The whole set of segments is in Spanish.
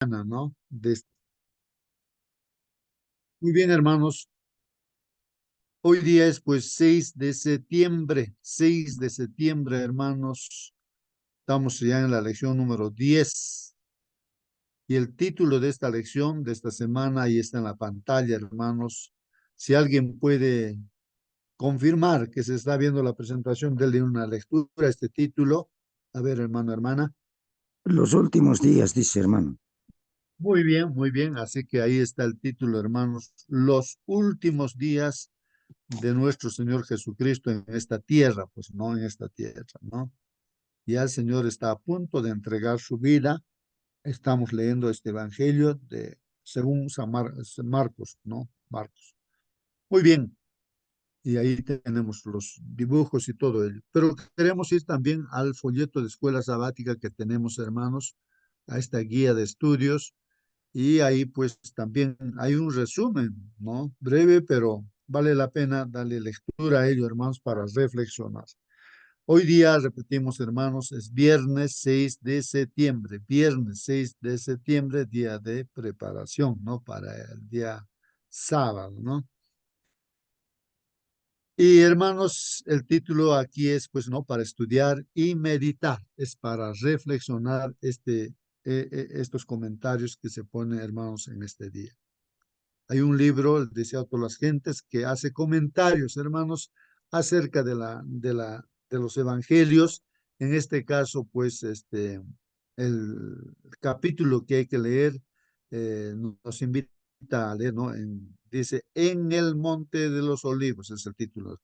¿no? Muy bien, hermanos. Hoy día es pues 6 de septiembre, hermanos. Estamos ya en la lección número 10 y el título de esta lección, de esta semana, ahí está en la pantalla, hermanos. Si alguien puede confirmar que se está viendo la presentación, denle una lectura a este título. A ver, hermano, hermana. Los últimos días, dice hermano. Muy bien, muy bien. Así que ahí está el título, hermanos. Los últimos días de nuestro Señor Jesucristo en esta tierra, pues no en esta tierra, ¿no? Ya el Señor está a punto de entregar su vida. Estamos leyendo este evangelio de según Marcos, ¿no? Marcos. Muy bien. Y ahí tenemos los dibujos y todo ello. Pero queremos ir también al folleto de escuela sabática que tenemos, hermanos, a esta guía de estudios. Y ahí pues también hay un resumen, ¿no? Breve, pero vale la pena darle lectura a ello, hermanos, para reflexionar. Hoy día, repetimos, hermanos, es viernes 6 de septiembre. Viernes 6 de septiembre, día de preparación, ¿no? Para el día sábado, ¿no? Y hermanos, el título aquí es, pues, ¿no? Para estudiar y meditar. Es para reflexionar estos comentarios que se ponen, hermanos, en este día. Hay un libro, El deseado por las gentes, que hace comentarios, hermanos, acerca de los evangelios. En este caso, pues, el capítulo que hay que leer nos invita a leer, ¿no? Dice, En el Monte de los Olivos, es el título.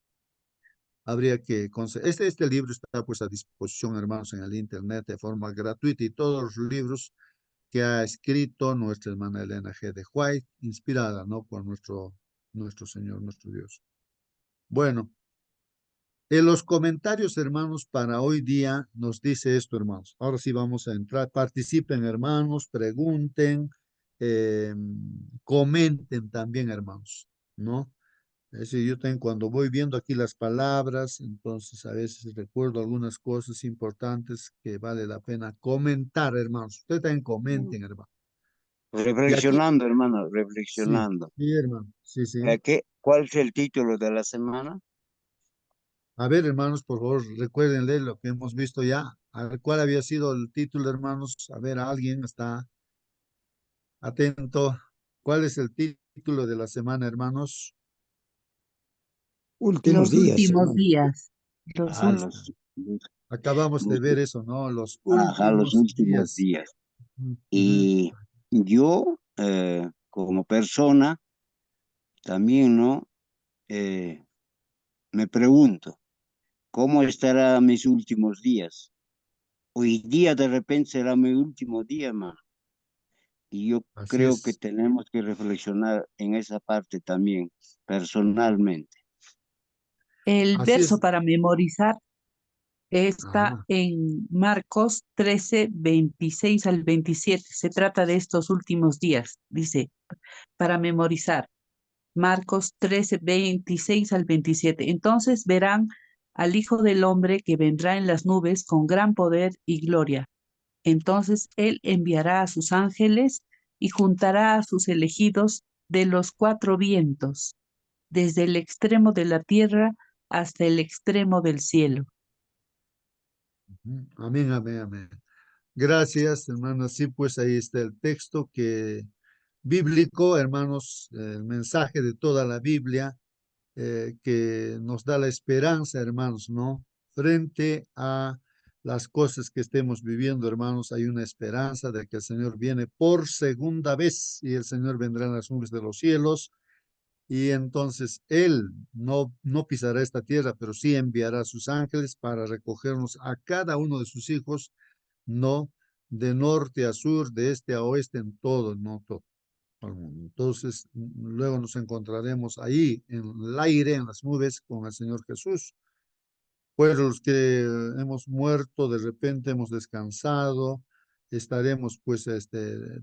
Habría que este libro está pues a disposición, hermanos, en el internet de forma gratuita y todos los libros que ha escrito nuestra hermana Elena G. de White, inspirada, ¿no? Por nuestro Señor, nuestro Dios. Bueno, en los comentarios, hermanos, para hoy día nos dice esto, hermanos. Ahora sí vamos a entrar. Participen, hermanos, pregunten, eh, comenten también, hermanos, ¿no? Es decir, yo también cuando voy viendo aquí las palabras, entonces a veces recuerdo algunas cosas importantes que vale la pena comentar, hermanos. Ustedes también Mm. comenten, hermano. Y aquí, Reflexionando, hermano, sí, reflexionando. sí, hermano, sí, sí. ¿Cuál es el título de la semana? A ver, hermanos, por favor, recuérdenle lo que hemos visto ya. A ver, ¿cuál había sido el título, hermanos? A ver, alguien está atento. ¿Cuál es el título de la semana, hermanos? Últimos Los días, últimos hermano. días. Los Ah, Ahí últimos. está. Acabamos de ver eso, ¿no? Los los últimos últimos días. días. Ujú, ujú. Y yo, como persona, también, ¿no? Eh, Me pregunto, ¿cómo estará mis últimos días? Hoy día de repente será mi último día, man. Y yo Así creo que es, tenemos que reflexionar en esa parte también, personalmente. El así verso es. para memorizar está Ajá. en Marcos 13, 26 al 27. Se trata de estos últimos días. Dice, para memorizar, Marcos 13, 26 al 27. Entonces verán al Hijo del Hombre que vendrá en las nubes con gran poder y gloria. Entonces él enviará a sus ángeles y juntará a sus elegidos de los cuatro vientos, desde el extremo de la tierra hasta el extremo del cielo. Ujú. Amén, amén, amén. Gracias, hermanos. Sí, pues ahí está el texto que bíblico, hermanos, el mensaje de toda la Biblia que nos da la esperanza, hermanos, ¿no? Frente a las cosas que estemos viviendo, hermanos, hay una esperanza de que el Señor viene por segunda vez y el Señor vendrá en las nubes de los cielos y entonces Él no pisará esta tierra, pero sí enviará a sus ángeles para recogernos a cada uno de sus hijos, no de norte a sur, de este a oeste, en todo, no todo al mundo. Entonces, luego nos encontraremos ahí en el aire, en las nubes, con el Señor Jesús. Pues los que hemos muerto, de repente hemos descansado, estaremos, pues,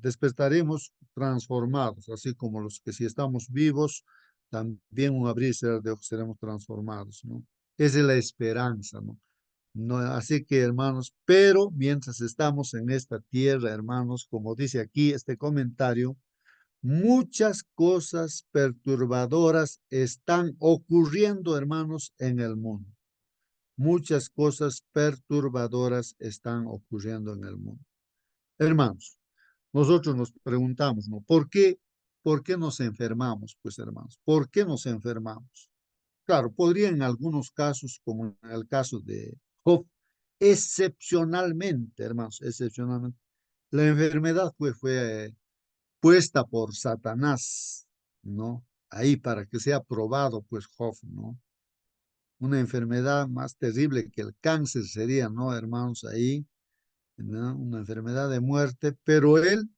despertaremos transformados, así como los que si estamos vivos, también un abrir y cerrar de ojos seremos transformados, ¿no? Esa es la esperanza, ¿no? No, así que, hermanos, pero mientras estamos en esta tierra, hermanos, como dice aquí este comentario, muchas cosas perturbadoras están ocurriendo, hermanos, en el mundo. Muchas cosas perturbadoras están ocurriendo en el mundo. Hermanos, nosotros nos preguntamos, ¿no? ¿Por qué nos enfermamos? Pues, hermanos, ¿por qué nos enfermamos? Claro, podría en algunos casos, como en el caso de Job, excepcionalmente, hermanos, excepcionalmente, la enfermedad fue puesta por Satanás, ¿no? Ahí para que sea probado, pues, Job, ¿no? Una enfermedad más terrible que el cáncer sería, ¿no, hermanos? Ahí, ¿no? Una enfermedad de muerte, pero él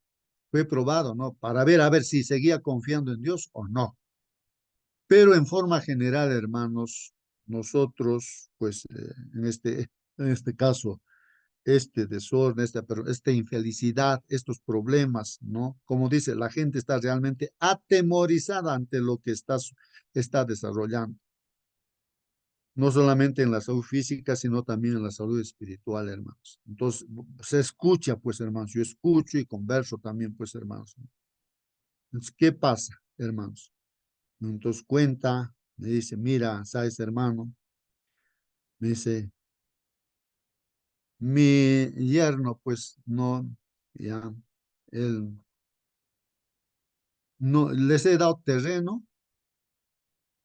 fue probado, ¿no? Para ver, a ver si seguía confiando en Dios o no. Pero en forma general, hermanos, nosotros, pues, en este caso, este desorden, esta infelicidad, estos problemas, ¿no? Como dice, la gente está realmente atemorizada ante lo que está desarrollando, no solamente en la salud física, sino también en la salud espiritual, hermanos. Entonces, se escucha, pues, hermanos, yo escucho y converso también, pues, hermanos. Entonces, ¿qué pasa, hermanos? Entonces cuenta, me dice, mira, sabes, hermano, me dice, mi yerno, pues, no, ya, él, no, les he dado terreno,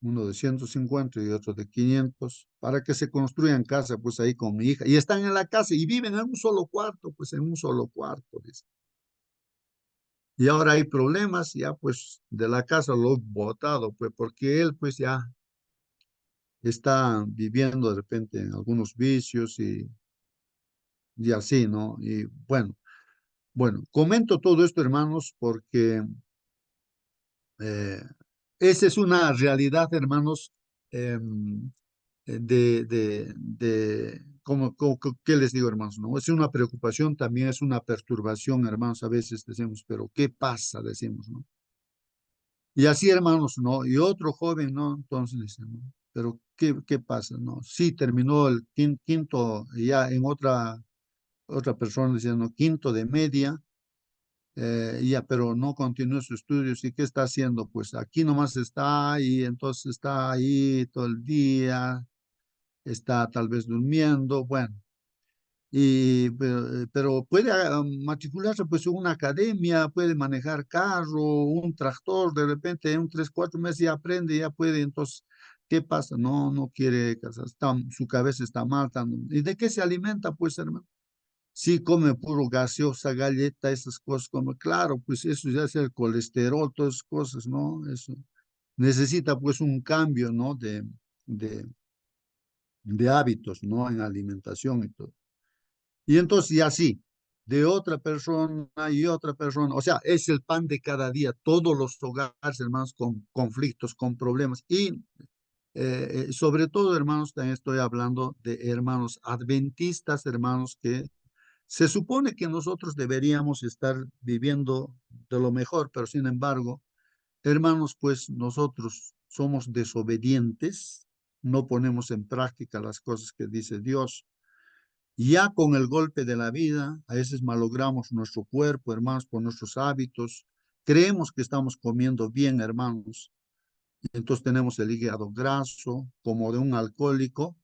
uno de 150 y otro de 500, para que se construyan casa, pues, ahí con mi hija. Y están en la casa y viven en un solo cuarto, pues, en un solo cuarto, dice. Y ahora hay problemas, ya, pues, de la casa lo he botado, pues, porque él, pues, ya está viviendo de repente en algunos vicios y así, ¿no? Y bueno, comento todo esto, hermanos, porque eh, esa es una realidad, hermanos, ¿qué les digo, hermanos? No, es una preocupación, también es una perturbación, hermanos, a veces decimos, pero ¿qué pasa? Decimos, ¿no? Y así, hermanos, ¿no? Y otro joven, ¿no? Entonces dice, ¿no? Pero ¿qué pasa? ¿No? Sí, terminó el quinto, ya en otra persona diciendo quinto de media, ya, pero no continuó sus estudios. ¿Y qué está haciendo? Pues aquí nomás está y entonces está ahí todo el día, está tal vez durmiendo, bueno. Pero puede matricularse pues en una academia, puede manejar carro, un tractor, de repente en 3, 4 meses ya aprende, ya puede, entonces, ¿qué pasa? No quiere casarse, su cabeza está mal. ¿Y de qué se alimenta, pues, hermano? Sí, come puro gaseosa, galleta, esas cosas, como, claro, pues eso ya es el colesterol, todas esas cosas, ¿no? Eso necesita pues un cambio, ¿no? De, de hábitos, ¿no? En alimentación y todo. Y entonces, y así, de otra persona y otra persona, o sea, es el pan de cada día, todos los hogares, hermanos, con conflictos, con problemas. Y sobre todo, hermanos, también estoy hablando de hermanos adventistas, hermanos, que se supone que nosotros deberíamos estar viviendo de lo mejor, pero sin embargo, hermanos, pues nosotros somos desobedientes, no ponemos en práctica las cosas que dice Dios. Ya con el golpe de la vida, a veces malogramos nuestro cuerpo, hermanos, por nuestros hábitos. Creemos que estamos comiendo bien, hermanos. Entonces tenemos el hígado graso, como de un alcohólico.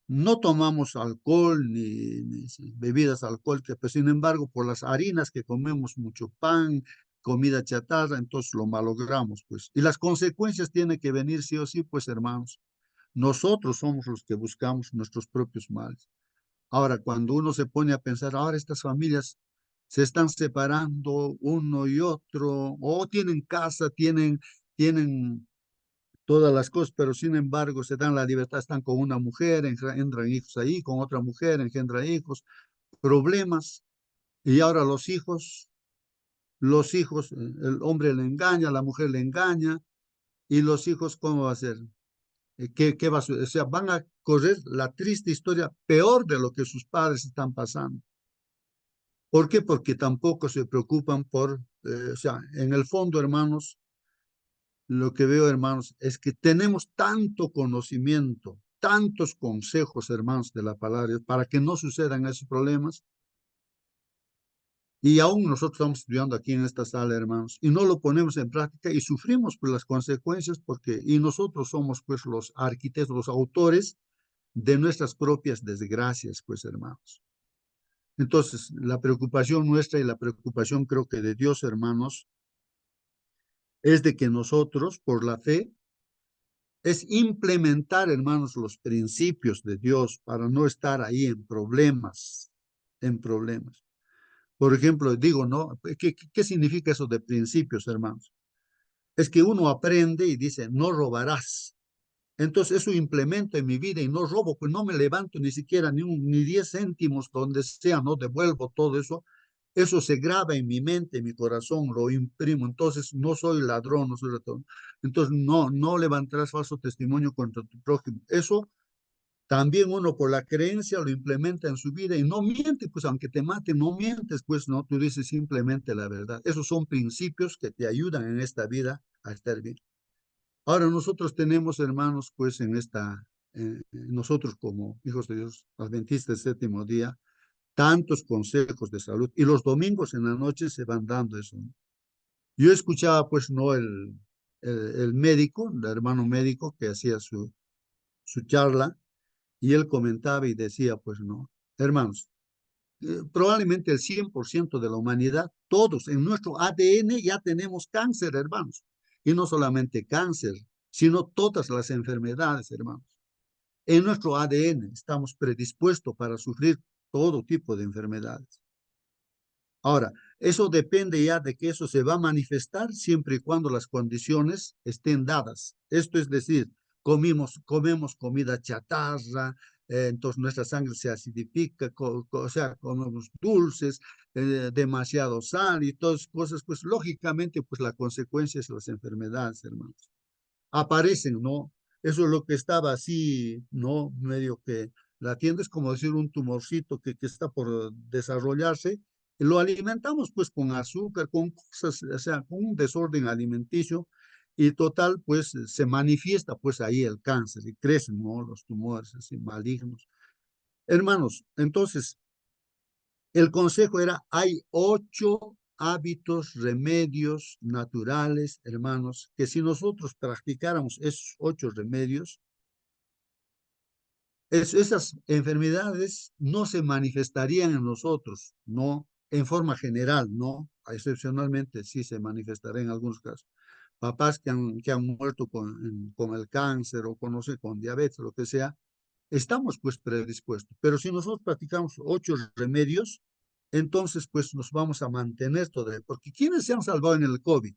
No tomamos alcohol ni bebidas alcohólicas, pero sin embargo, por las harinas que comemos, mucho pan, comida chatarra, entonces lo malogramos, pues. Y las consecuencias tienen que venir sí o sí, pues, hermanos. Nosotros somos los que buscamos nuestros propios males. Ahora, cuando uno se pone a pensar, ahora estas familias se están separando uno y otro, o tienen casa, tienen todas las cosas, pero sin embargo se dan la libertad, están con una mujer, engendran hijos ahí, con otra mujer, engendran hijos, problemas, y ahora el hombre le engaña, la mujer le engaña, y los hijos, ¿cómo va a ser? ¿Qué va a suceder? O sea, van a correr la triste historia peor de lo que sus padres están pasando. ¿Por qué? Porque tampoco se preocupan o sea, en el fondo, hermanos, lo que veo, hermanos, es que tenemos tanto conocimiento, tantos consejos, hermanos, de la palabra, para que no sucedan esos problemas. Y aún nosotros estamos estudiando aquí en esta sala, hermanos, y no lo ponemos en práctica y sufrimos pues las consecuencias porque, y nosotros somos pues los arquitectos, los autores de nuestras propias desgracias, pues hermanos. Entonces, la preocupación nuestra y la preocupación creo que de Dios, hermanos, es de que nosotros, por la fe, es implementar, hermanos, los principios de Dios para no estar ahí en problemas, en problemas. Por ejemplo, digo, ¿no? ¿Qué significa eso de principios, hermanos? Es que uno aprende y dice, no robarás. Entonces eso implemento en mi vida y no robo, pues no me levanto ni siquiera ni 10 céntimos donde sea, no devuelvo todo eso. Eso se graba en mi mente, en mi corazón, lo imprimo. Entonces no soy ladrón, no soy ladrón. Entonces no levantarás falso testimonio contra tu prójimo. Eso también uno por la creencia lo implementa en su vida y no miente, pues aunque te mate, no mientes, pues no, tú dices simplemente la verdad. Esos son principios que te ayudan en esta vida a estar bien. Ahora nosotros tenemos, hermanos, pues nosotros como hijos de Dios, adventistas del séptimo día, tantos consejos de salud y los domingos en la noche se van dando eso, ¿no? Yo escuchaba, pues, no, el médico, el hermano médico que hacía su charla y él comentaba y decía, pues, no, hermanos, probablemente el 100% de la humanidad, todos en nuestro ADN ya tenemos cáncer, hermanos. Y no solamente cáncer, sino todas las enfermedades, hermanos. En nuestro ADN estamos predispuestos para sufrir todo tipo de enfermedades. Ahora, eso depende ya de que eso se va a manifestar siempre y cuando las condiciones estén dadas. Esto es decir, comemos comida chatarra, entonces nuestra sangre se acidifica, o sea, comemos dulces, demasiado sal y todas cosas, pues lógicamente, pues la consecuencia es las enfermedades, hermanos. Aparecen, ¿no? Eso es lo que estaba así, ¿no? Medio que la tienda es como decir un tumorcito que está por desarrollarse. Lo alimentamos pues con azúcar, con cosas, o sea, con un desorden alimenticio y total pues se manifiesta pues ahí el cáncer y crecen, ¿no? Los tumores así malignos. Hermanos, entonces el consejo era, hay 8 hábitos, remedios naturales, hermanos, que si nosotros practicáramos esos 8 remedios, esas enfermedades no se manifestarían en nosotros, no en forma general, no, excepcionalmente sí se manifestará en algunos casos. Papás que han muerto con el cáncer o con, no sé, con diabetes, lo que sea, estamos pues predispuestos. Pero si nosotros practicamos 8 remedios, entonces pues nos vamos a mantener todavía. Porque ¿quiénes se han salvado en el COVID?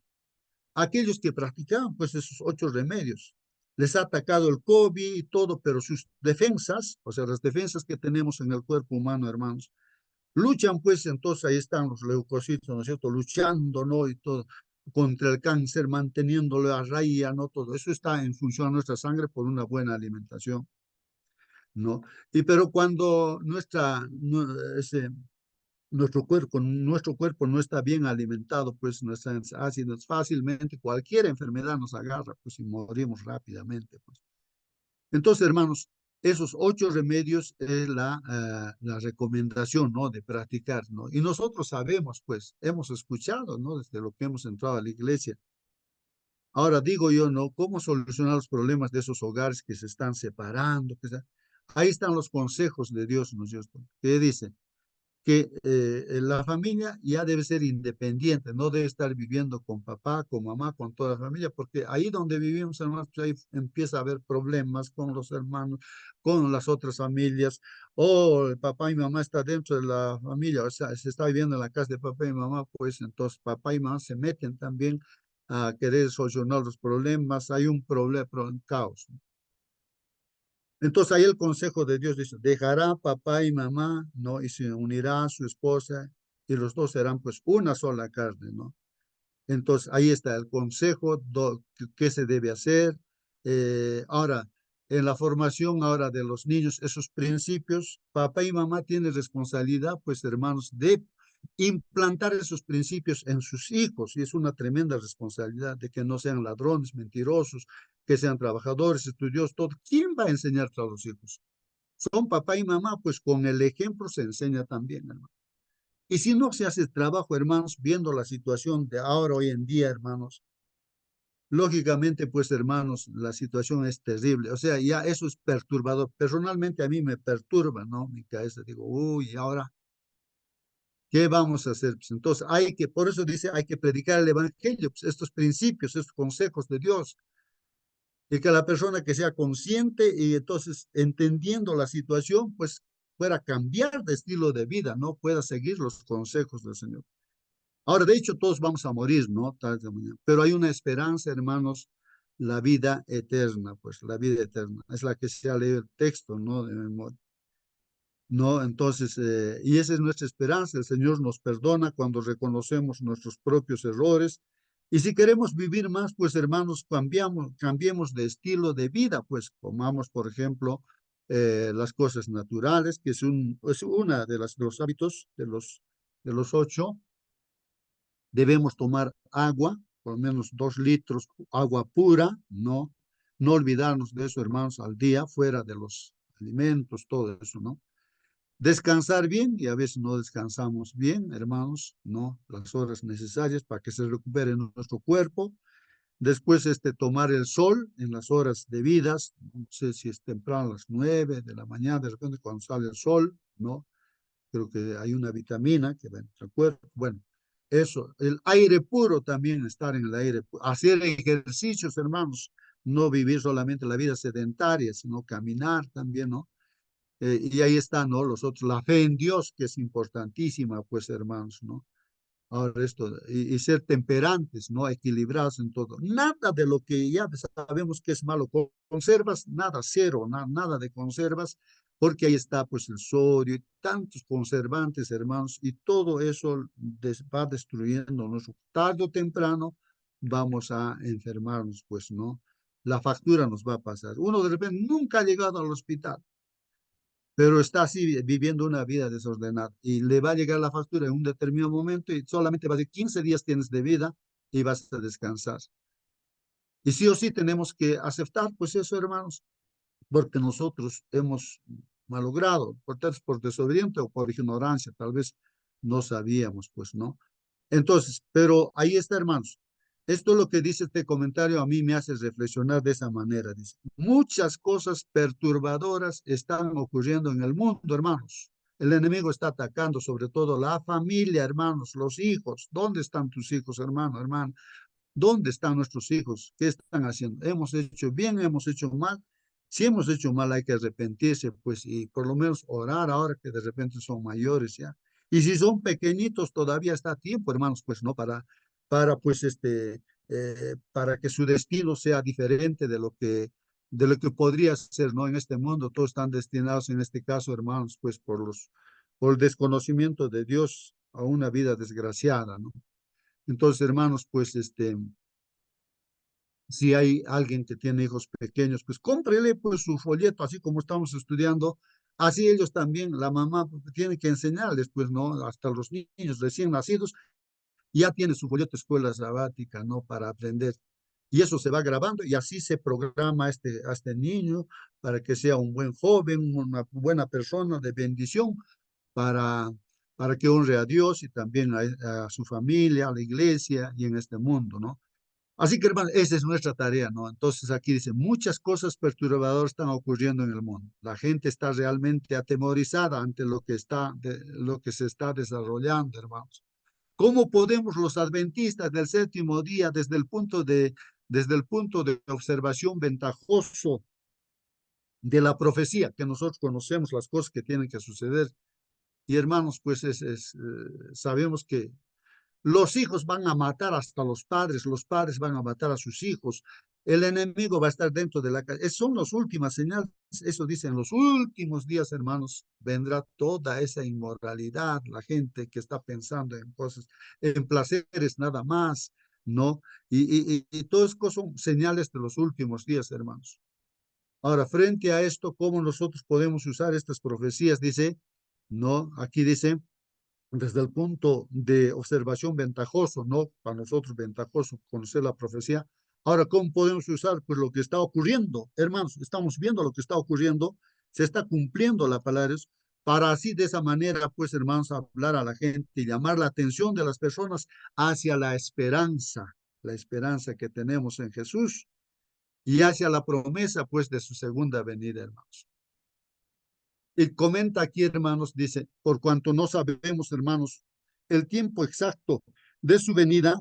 Aquellos que practicaban pues esos 8 remedios. Les ha atacado el COVID y todo, pero sus defensas, o sea, las defensas que tenemos en el cuerpo humano, hermanos, luchan pues, entonces ahí están los leucocitos, ¿no es cierto? Luchando, ¿no? Y todo contra el cáncer, manteniéndolo a raya, ¿no? Todo eso está en función de nuestra sangre por una buena alimentación, ¿no? Pero cuando nuestro cuerpo no está bien alimentado, pues nuestras ácidos fácilmente, cualquier enfermedad nos agarra, pues y morimos rápidamente, pues. Entonces, hermanos, esos 8 remedios es la recomendación, ¿no? De practicar, ¿no? Y nosotros sabemos, pues, hemos escuchado, ¿no? Desde lo que hemos entrado a la iglesia. Ahora digo yo, ¿no? ¿Cómo solucionar los problemas de esos hogares que se están separando? Ahí están los consejos de Dios, ¿no es cierto? Que dice que la familia ya debe ser independiente, no debe estar viviendo con papá, con mamá, con toda la familia, porque ahí donde vivimos, hermanos, pues ahí empieza a haber problemas con los hermanos, con las otras familias, o el papá y mamá está dentro de la familia, o sea, se está viviendo en la casa de papá y mamá, pues entonces papá y mamá se meten también a querer solucionar los problemas, hay un problema, un caos. Entonces ahí el consejo de Dios dice, dejará papá y mamá, ¿no? Y se unirá a su esposa y los dos serán pues una sola carne, ¿no? Entonces ahí está el consejo, qué se debe hacer. Ahora, en la formación ahora de los niños, esos principios, papá y mamá tienen responsabilidad, pues hermanos, de implantar esos principios en sus hijos y es una tremenda responsabilidad de que no sean ladrones, mentirosos, que sean trabajadores, estudiosos, todo. ¿Quién va a enseñar a los hijos? Son papá y mamá, pues con el ejemplo se enseña también, hermano. Y si no se hace trabajo, hermanos, viendo la situación de ahora, hoy en día, hermanos, lógicamente, pues, hermanos, la situación es terrible. O sea, ya eso es perturbador. Personalmente a mí me perturba, ¿no? Mi cabeza, digo, uy, ahora, ¿qué vamos a hacer? Pues entonces, por eso dice, hay que predicar el evangelio, pues, estos principios, estos consejos de Dios, y que la persona que sea consciente y entonces entendiendo la situación, pues pueda cambiar de estilo de vida, ¿no? Pueda seguir los consejos del Señor. Ahora, de hecho, todos vamos a morir, ¿no? Tarde o mañana. Pero hay una esperanza, hermanos, la vida eterna, pues la vida eterna. Es la que se ha leído el texto, ¿no? De memoria. ¿No? Entonces, y esa es nuestra esperanza. El Señor nos perdona cuando reconocemos nuestros propios errores. Y si queremos vivir más, pues hermanos, cambiemos de estilo de vida, pues comamos, por ejemplo, las cosas naturales, que es una de los hábitos de los 8. Debemos tomar agua, por lo menos 2 litros, agua pura, ¿no? No olvidarnos de eso, hermanos, al día, fuera de los alimentos, todo eso, ¿no? Descansar bien, y a veces no descansamos bien, hermanos, ¿no? Las horas necesarias para que se recupere nuestro cuerpo. Después, tomar el sol en las horas debidas, no sé si es temprano a las 9 de la mañana, de repente cuando sale el sol, ¿no? Creo que hay una vitamina que va en nuestro cuerpo. Bueno, eso, el aire puro también, estar en el aire, hacer ejercicios, hermanos, no vivir solamente la vida sedentaria, sino caminar también, ¿no? Y ahí está, ¿no? La fe en Dios, que es importantísima, pues, hermanos, ¿no? Ahora esto, y ser temperantes, ¿no? Equilibrados en todo. Nada de lo que ya sabemos que es malo. Conservas, nada, cero, nada de conservas, porque ahí está, pues, el sodio y tantos conservantes, hermanos, y todo eso va destruyendo nuestro. Tarde o temprano vamos a enfermarnos, pues, ¿no? La factura nos va a pasar. Uno de repente nunca ha llegado al hospital, pero está así viviendo una vida desordenada y le va a llegar la factura en un determinado momento y solamente va a decir 15 días tienes de vida y vas a descansar. Y sí o sí tenemos que aceptar, pues eso, hermanos, porque nosotros hemos malogrado, por desobediente o por ignorancia, tal vez no sabíamos, pues, ¿no? Entonces, pero ahí está, hermanos. Esto es lo que dice este comentario, a mí me hace reflexionar de esa manera. Dice, muchas cosas perturbadoras están ocurriendo en el mundo, hermanos. El enemigo está atacando sobre todo la familia, hermanos, los hijos. ¿Dónde están tus hijos, hermano, hermano? ¿Dónde están nuestros hijos? ¿Qué están haciendo? ¿Hemos hecho bien? ¿Hemos hecho mal? Si hemos hecho mal, hay que arrepentirse, pues, y por lo menos orar ahora que de repente son mayores ya. Y si son pequeñitos, todavía está a tiempo, hermanos, pues, ¿no? Pues, para que su destino sea diferente de lo que podría ser, ¿no? En este mundo, todos están destinados, en este caso, hermanos, pues, por el desconocimiento de Dios a una vida desgraciada, ¿no? Entonces, hermanos, pues, si hay alguien que tiene hijos pequeños, pues cómprele pues su folleto, así como estamos estudiando, así ellos también, la mamá tiene que enseñarles, pues, ¿no? Hasta los niños recién nacidos, ya tiene su folleto escuela sabática, ¿no? Para aprender. Y eso se va grabando y así se programa a este niño para que sea un buen joven, una buena persona de bendición para, para que honre a Dios y también a su familia, a la iglesia y en este mundo, ¿no? Así que, hermano, esa es nuestra tarea, ¿no? Entonces aquí dice, muchas cosas perturbadoras están ocurriendo en el mundo. La gente está realmente atemorizada ante lo que se está desarrollando, hermanos. ¿Cómo podemos los adventistas del séptimo día, desde el punto de observación ventajoso de la profecía, que nosotros conocemos las cosas que tienen que suceder? Y hermanos, pues sabemos que los hijos van a matar hasta los padres van a matar a sus hijos, el enemigo va a estar dentro de la casa. Son las últimas señales, eso dice, en los últimos días, hermanos, vendrá toda esa inmoralidad, la gente que está pensando en cosas, en placeres nada más, ¿no? Y todas cosas son señales de los últimos días, hermanos. Ahora, frente a esto, ¿cómo nosotros podemos usar estas profecías? Dice, no, aquí dice, desde el punto de observación ventajoso, ¿no? Para nosotros ventajoso conocer la profecía, Ahora, ¿cómo podemos usar pues lo que está ocurriendo? Hermanos, estamos viendo lo que está ocurriendo, se está cumpliendo la palabra de Dios, para así de esa manera, pues hermanos, hablar a la gente y llamar la atención de las personas hacia la esperanza que tenemos en Jesús y hacia la promesa pues de su segunda venida, hermanos. Y comenta aquí, hermanos, dice, por cuanto no sabemos, hermanos, el tiempo exacto de su venida,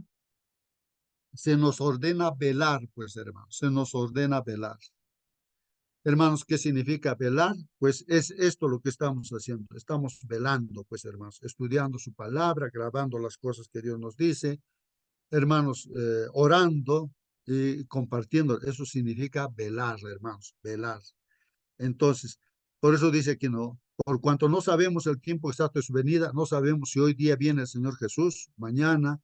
se nos ordena velar, pues, hermanos, se nos ordena velar. Hermanos, ¿qué significa velar? Pues es esto lo que estamos haciendo. Estamos velando, pues, hermanos, estudiando su palabra, grabando las cosas que Dios nos dice, hermanos, orando y compartiendo. Eso significa velar, hermanos, velar. Entonces, por eso dice que no, por cuanto no sabemos el tiempo exacto de su venida, no sabemos si hoy día viene el Señor Jesús, mañana,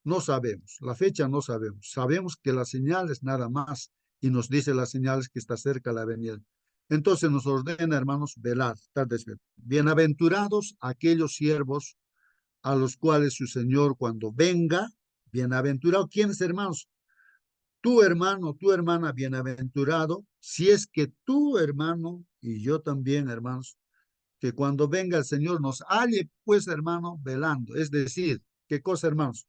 no sabemos, la fecha no sabemos. Sabemos que las señales nada más, y nos dice las señales que está cerca la venida. Entonces nos ordena, hermanos, velar, estar despiertos. Bienaventurados aquellos siervos a los cuales su Señor cuando venga, bienaventurado, ¿quiénes, hermanos? Tu hermano, tu hermana, bienaventurado, si es que tu hermano y yo también, hermanos, que cuando venga el Señor nos halle, pues, hermano, velando. Es decir, ¿qué cosa, hermanos?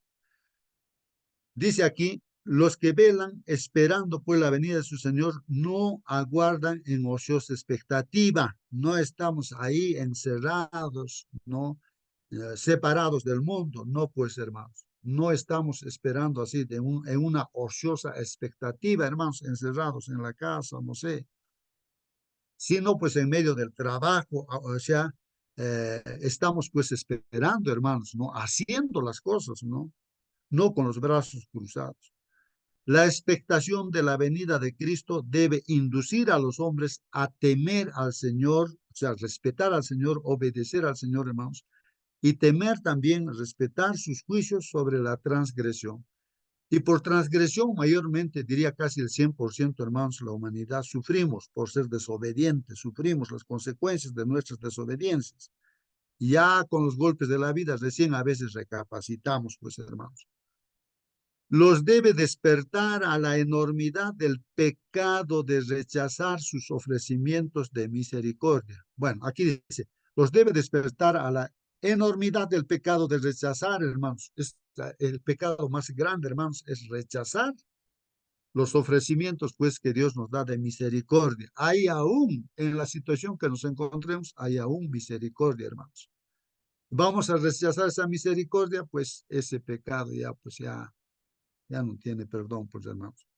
Dice aquí, los que velan esperando pues la venida de su Señor no aguardan en ociosa expectativa, no estamos ahí encerrados, no separados del mundo, no pues hermanos, no estamos esperando así en una ociosa expectativa, hermanos, encerrados en la casa, no sé, sino pues en medio del trabajo, o sea, estamos pues esperando, hermanos, no haciendo las cosas, no con los brazos cruzados. La expectación de la venida de Cristo debe inducir a los hombres a temer al Señor, o sea, respetar al Señor, obedecer al Señor, hermanos, y temer también, respetar sus juicios sobre la transgresión. Y por transgresión, mayormente, diría casi el 100%, hermanos, la humanidad sufrimos por ser desobedientes, sufrimos las consecuencias de nuestras desobediencias. Y ya con los golpes de la vida, recién a veces recapacitamos, pues, hermanos. Los debe despertar a la enormidad del pecado de rechazar sus ofrecimientos de misericordia. Bueno, aquí dice, los debe despertar a la enormidad del pecado de rechazar, hermanos. El pecado más grande, hermanos, es rechazar los ofrecimientos, pues, que Dios nos da de misericordia. Hay aún, en la situación que nos encontremos, hay aún misericordia, hermanos. Vamos a rechazar esa misericordia, pues, ese pecado ya, pues, ya no tiene perdón, pues hermanos.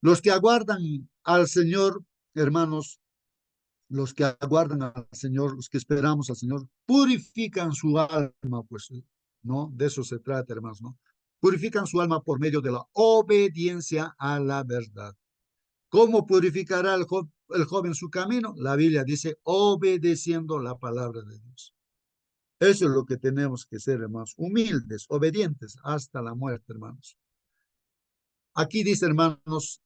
Los que aguardan al Señor, hermanos, los que aguardan al Señor, los que esperamos al Señor, purifican su alma, pues, ¿no? De eso se trata, hermanos, ¿no? Purifican su alma por medio de la obediencia a la verdad. ¿Cómo purificará el joven su camino? La Biblia dice, obedeciendo la palabra de Dios. Eso es lo que tenemos que ser, hermanos, humildes, obedientes hasta la muerte, hermanos. Aquí dice, hermanos,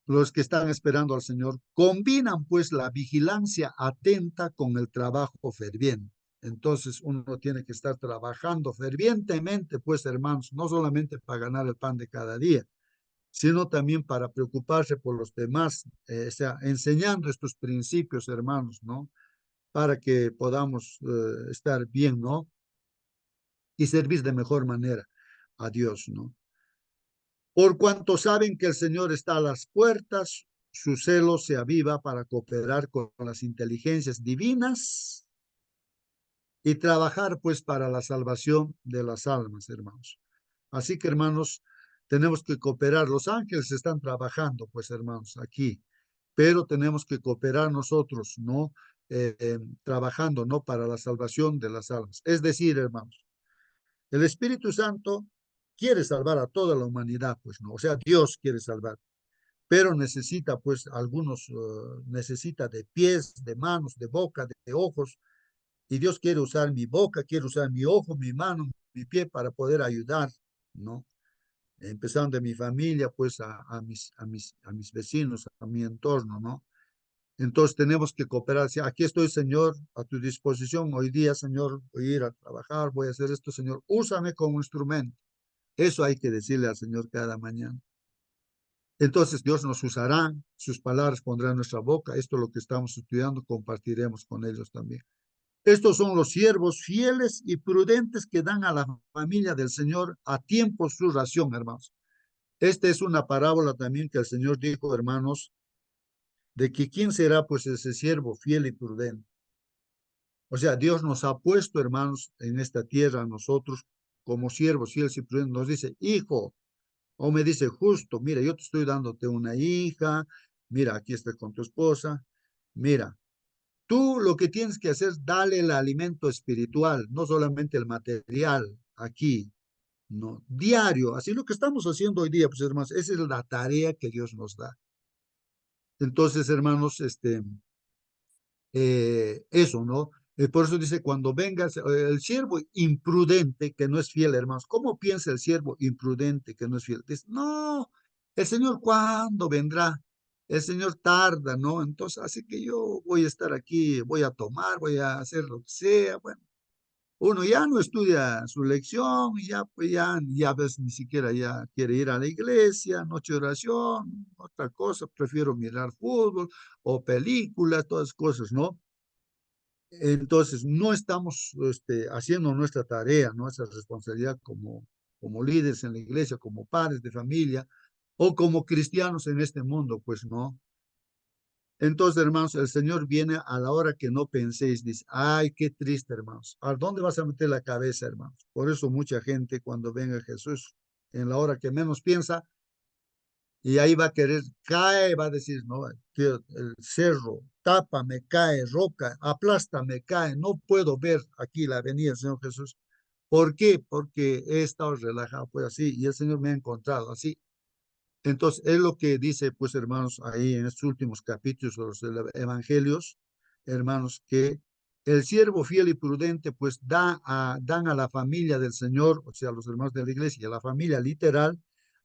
los que están esperando al Señor, combinan pues la vigilancia atenta con el trabajo ferviente. Entonces uno tiene que estar trabajando fervientemente, pues hermanos, no solamente para ganar el pan de cada día, sino también para preocuparse por los demás, o sea, enseñando estos principios, hermanos, ¿no? Para que podamos estar bien, ¿no? Y servir de mejor manera a Dios, ¿no? Por cuanto saben que el Señor está a las puertas, su celo se aviva para cooperar con las inteligencias divinas y trabajar pues para la salvación de las almas, hermanos. Así que, hermanos, tenemos que cooperar. Los ángeles están trabajando, pues, hermanos, aquí, pero tenemos que cooperar nosotros, ¿no? Trabajando, ¿no? Para la salvación de las almas. Es decir, hermanos, el Espíritu Santo quiere salvar a toda la humanidad, pues, ¿no? O sea, Dios quiere salvar, pero necesita, pues, algunos, necesita de pies, de manos, de boca, de ojos, y Dios quiere usar mi boca, quiere usar mi ojo, mi mano, mi pie para poder ayudar, ¿no? Empezando de mi familia, pues, a mis vecinos, a mi entorno, ¿no? Entonces tenemos que cooperar. Aquí estoy, Señor, a tu disposición. Hoy día, Señor, voy a ir a trabajar, voy a hacer esto, Señor. Úsame como instrumento. Eso hay que decirle al Señor cada mañana. Entonces Dios nos usará, sus palabras pondrá en nuestra boca. Esto es lo que estamos estudiando, compartiremos con ellos también. Estos son los siervos fieles y prudentes que dan a la familia del Señor a tiempo su ración, hermanos. Esta es una parábola también que el Señor dijo, hermanos, de que quién será pues ese siervo fiel y prudente. O sea, Dios nos ha puesto, hermanos, en esta tierra a nosotros como siervos fieles y prudentes. Nos dice, hijo, o me dice, justo, mira, yo te estoy dándote una hija, mira, aquí estás con tu esposa, mira, tú lo que tienes que hacer es darle el alimento espiritual, no solamente el material aquí, no, diario, así lo que estamos haciendo hoy día, pues hermanos, esa es la tarea que Dios nos da. Entonces, hermanos, eso, ¿no? Por eso dice, cuando venga el siervo imprudente que no es fiel, hermanos, ¿cómo piensa el siervo imprudente que no es fiel? Dice, no, el Señor ¿cuándo vendrá? El Señor tarda, ¿no? Entonces, así que yo voy a estar aquí, voy a tomar, voy a hacer lo que sea. Bueno, uno ya no estudia su lección, y ya, pues ya ves, ni siquiera ya quiere ir a la iglesia, noche de oración, otra cosa, prefiero mirar fútbol o películas, todas cosas, ¿no? Entonces, no estamos haciendo nuestra tarea, nuestra responsabilidad como líderes en la iglesia, como padres de familia o como cristianos en este mundo, pues no. Entonces, hermanos, el Señor viene a la hora que no penséis, dice, ay, qué triste, hermanos. ¿A dónde vas a meter la cabeza, hermanos? Por eso mucha gente cuando venga Jesús, en la hora que menos piensa, y ahí va a querer, cae, va a decir, no, que el cerro, tápame, cae, roca, aplástame, cae, no puedo ver aquí la venida del Señor Jesús. ¿Por qué? Porque he estado relajado, pues así, y el Señor me ha encontrado así. Entonces, es lo que dice, pues, hermanos, ahí en estos últimos capítulos de los evangelios, hermanos, que el siervo fiel y prudente, pues, dan a la familia del Señor, o sea, a los hermanos de la iglesia y a la familia literal,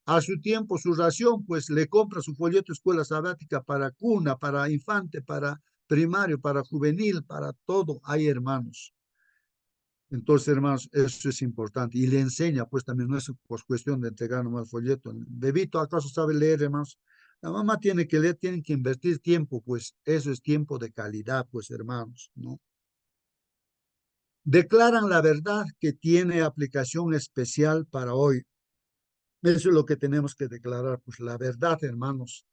a su tiempo, su ración, pues, le compra su folleto escuela sabática para cuna, para infante, para primario, para juvenil, para todo. Hay hermanos. Entonces, hermanos, eso es importante. Y le enseña, pues también no es pues, cuestión de entregar nomás el folleto. Bebito, ¿acaso sabe leer, hermanos? La mamá tiene que leer, tienen que invertir tiempo, pues eso es tiempo de calidad, pues hermanos, ¿no? Declaran la verdad que tiene aplicación especial para hoy. Eso es lo que tenemos que declarar, pues la verdad, hermanos.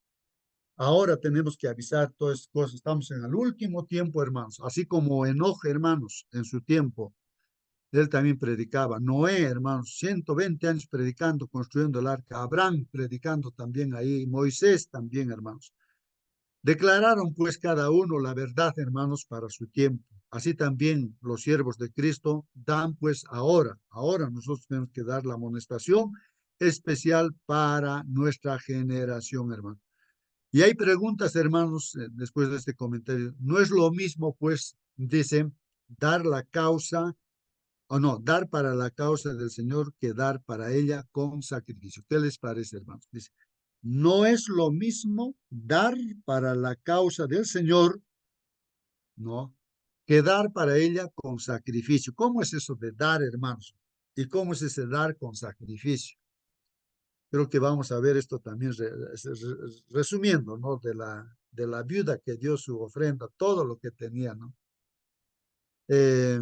Ahora tenemos que avisar todas estas cosas. Estamos en el último tiempo, hermanos. Así como Enoch, hermanos, en su tiempo él también predicaba. Noé, hermanos, 120 años predicando, construyendo el arca. Abraham predicando también ahí. Moisés también, hermanos. Declararon pues cada uno la verdad, hermanos, para su tiempo. Así también los siervos de Cristo dan pues ahora nosotros tenemos que dar la amonestación especial para nuestra generación, hermano. Y hay preguntas, hermanos, después de este comentario. No es lo mismo, pues, dicen, dar la causa o no, dar para la causa del Señor que dar para ella con sacrificio. ¿Qué les parece, hermanos? Dice, no es lo mismo dar para la causa del Señor, ¿no? Que dar para ella con sacrificio. ¿Cómo es eso de dar, hermanos? ¿Y cómo es ese dar con sacrificio? Creo que vamos a ver esto también resumiendo, ¿no? De la viuda que dio su ofrenda, todo lo que tenía, ¿no? Eh,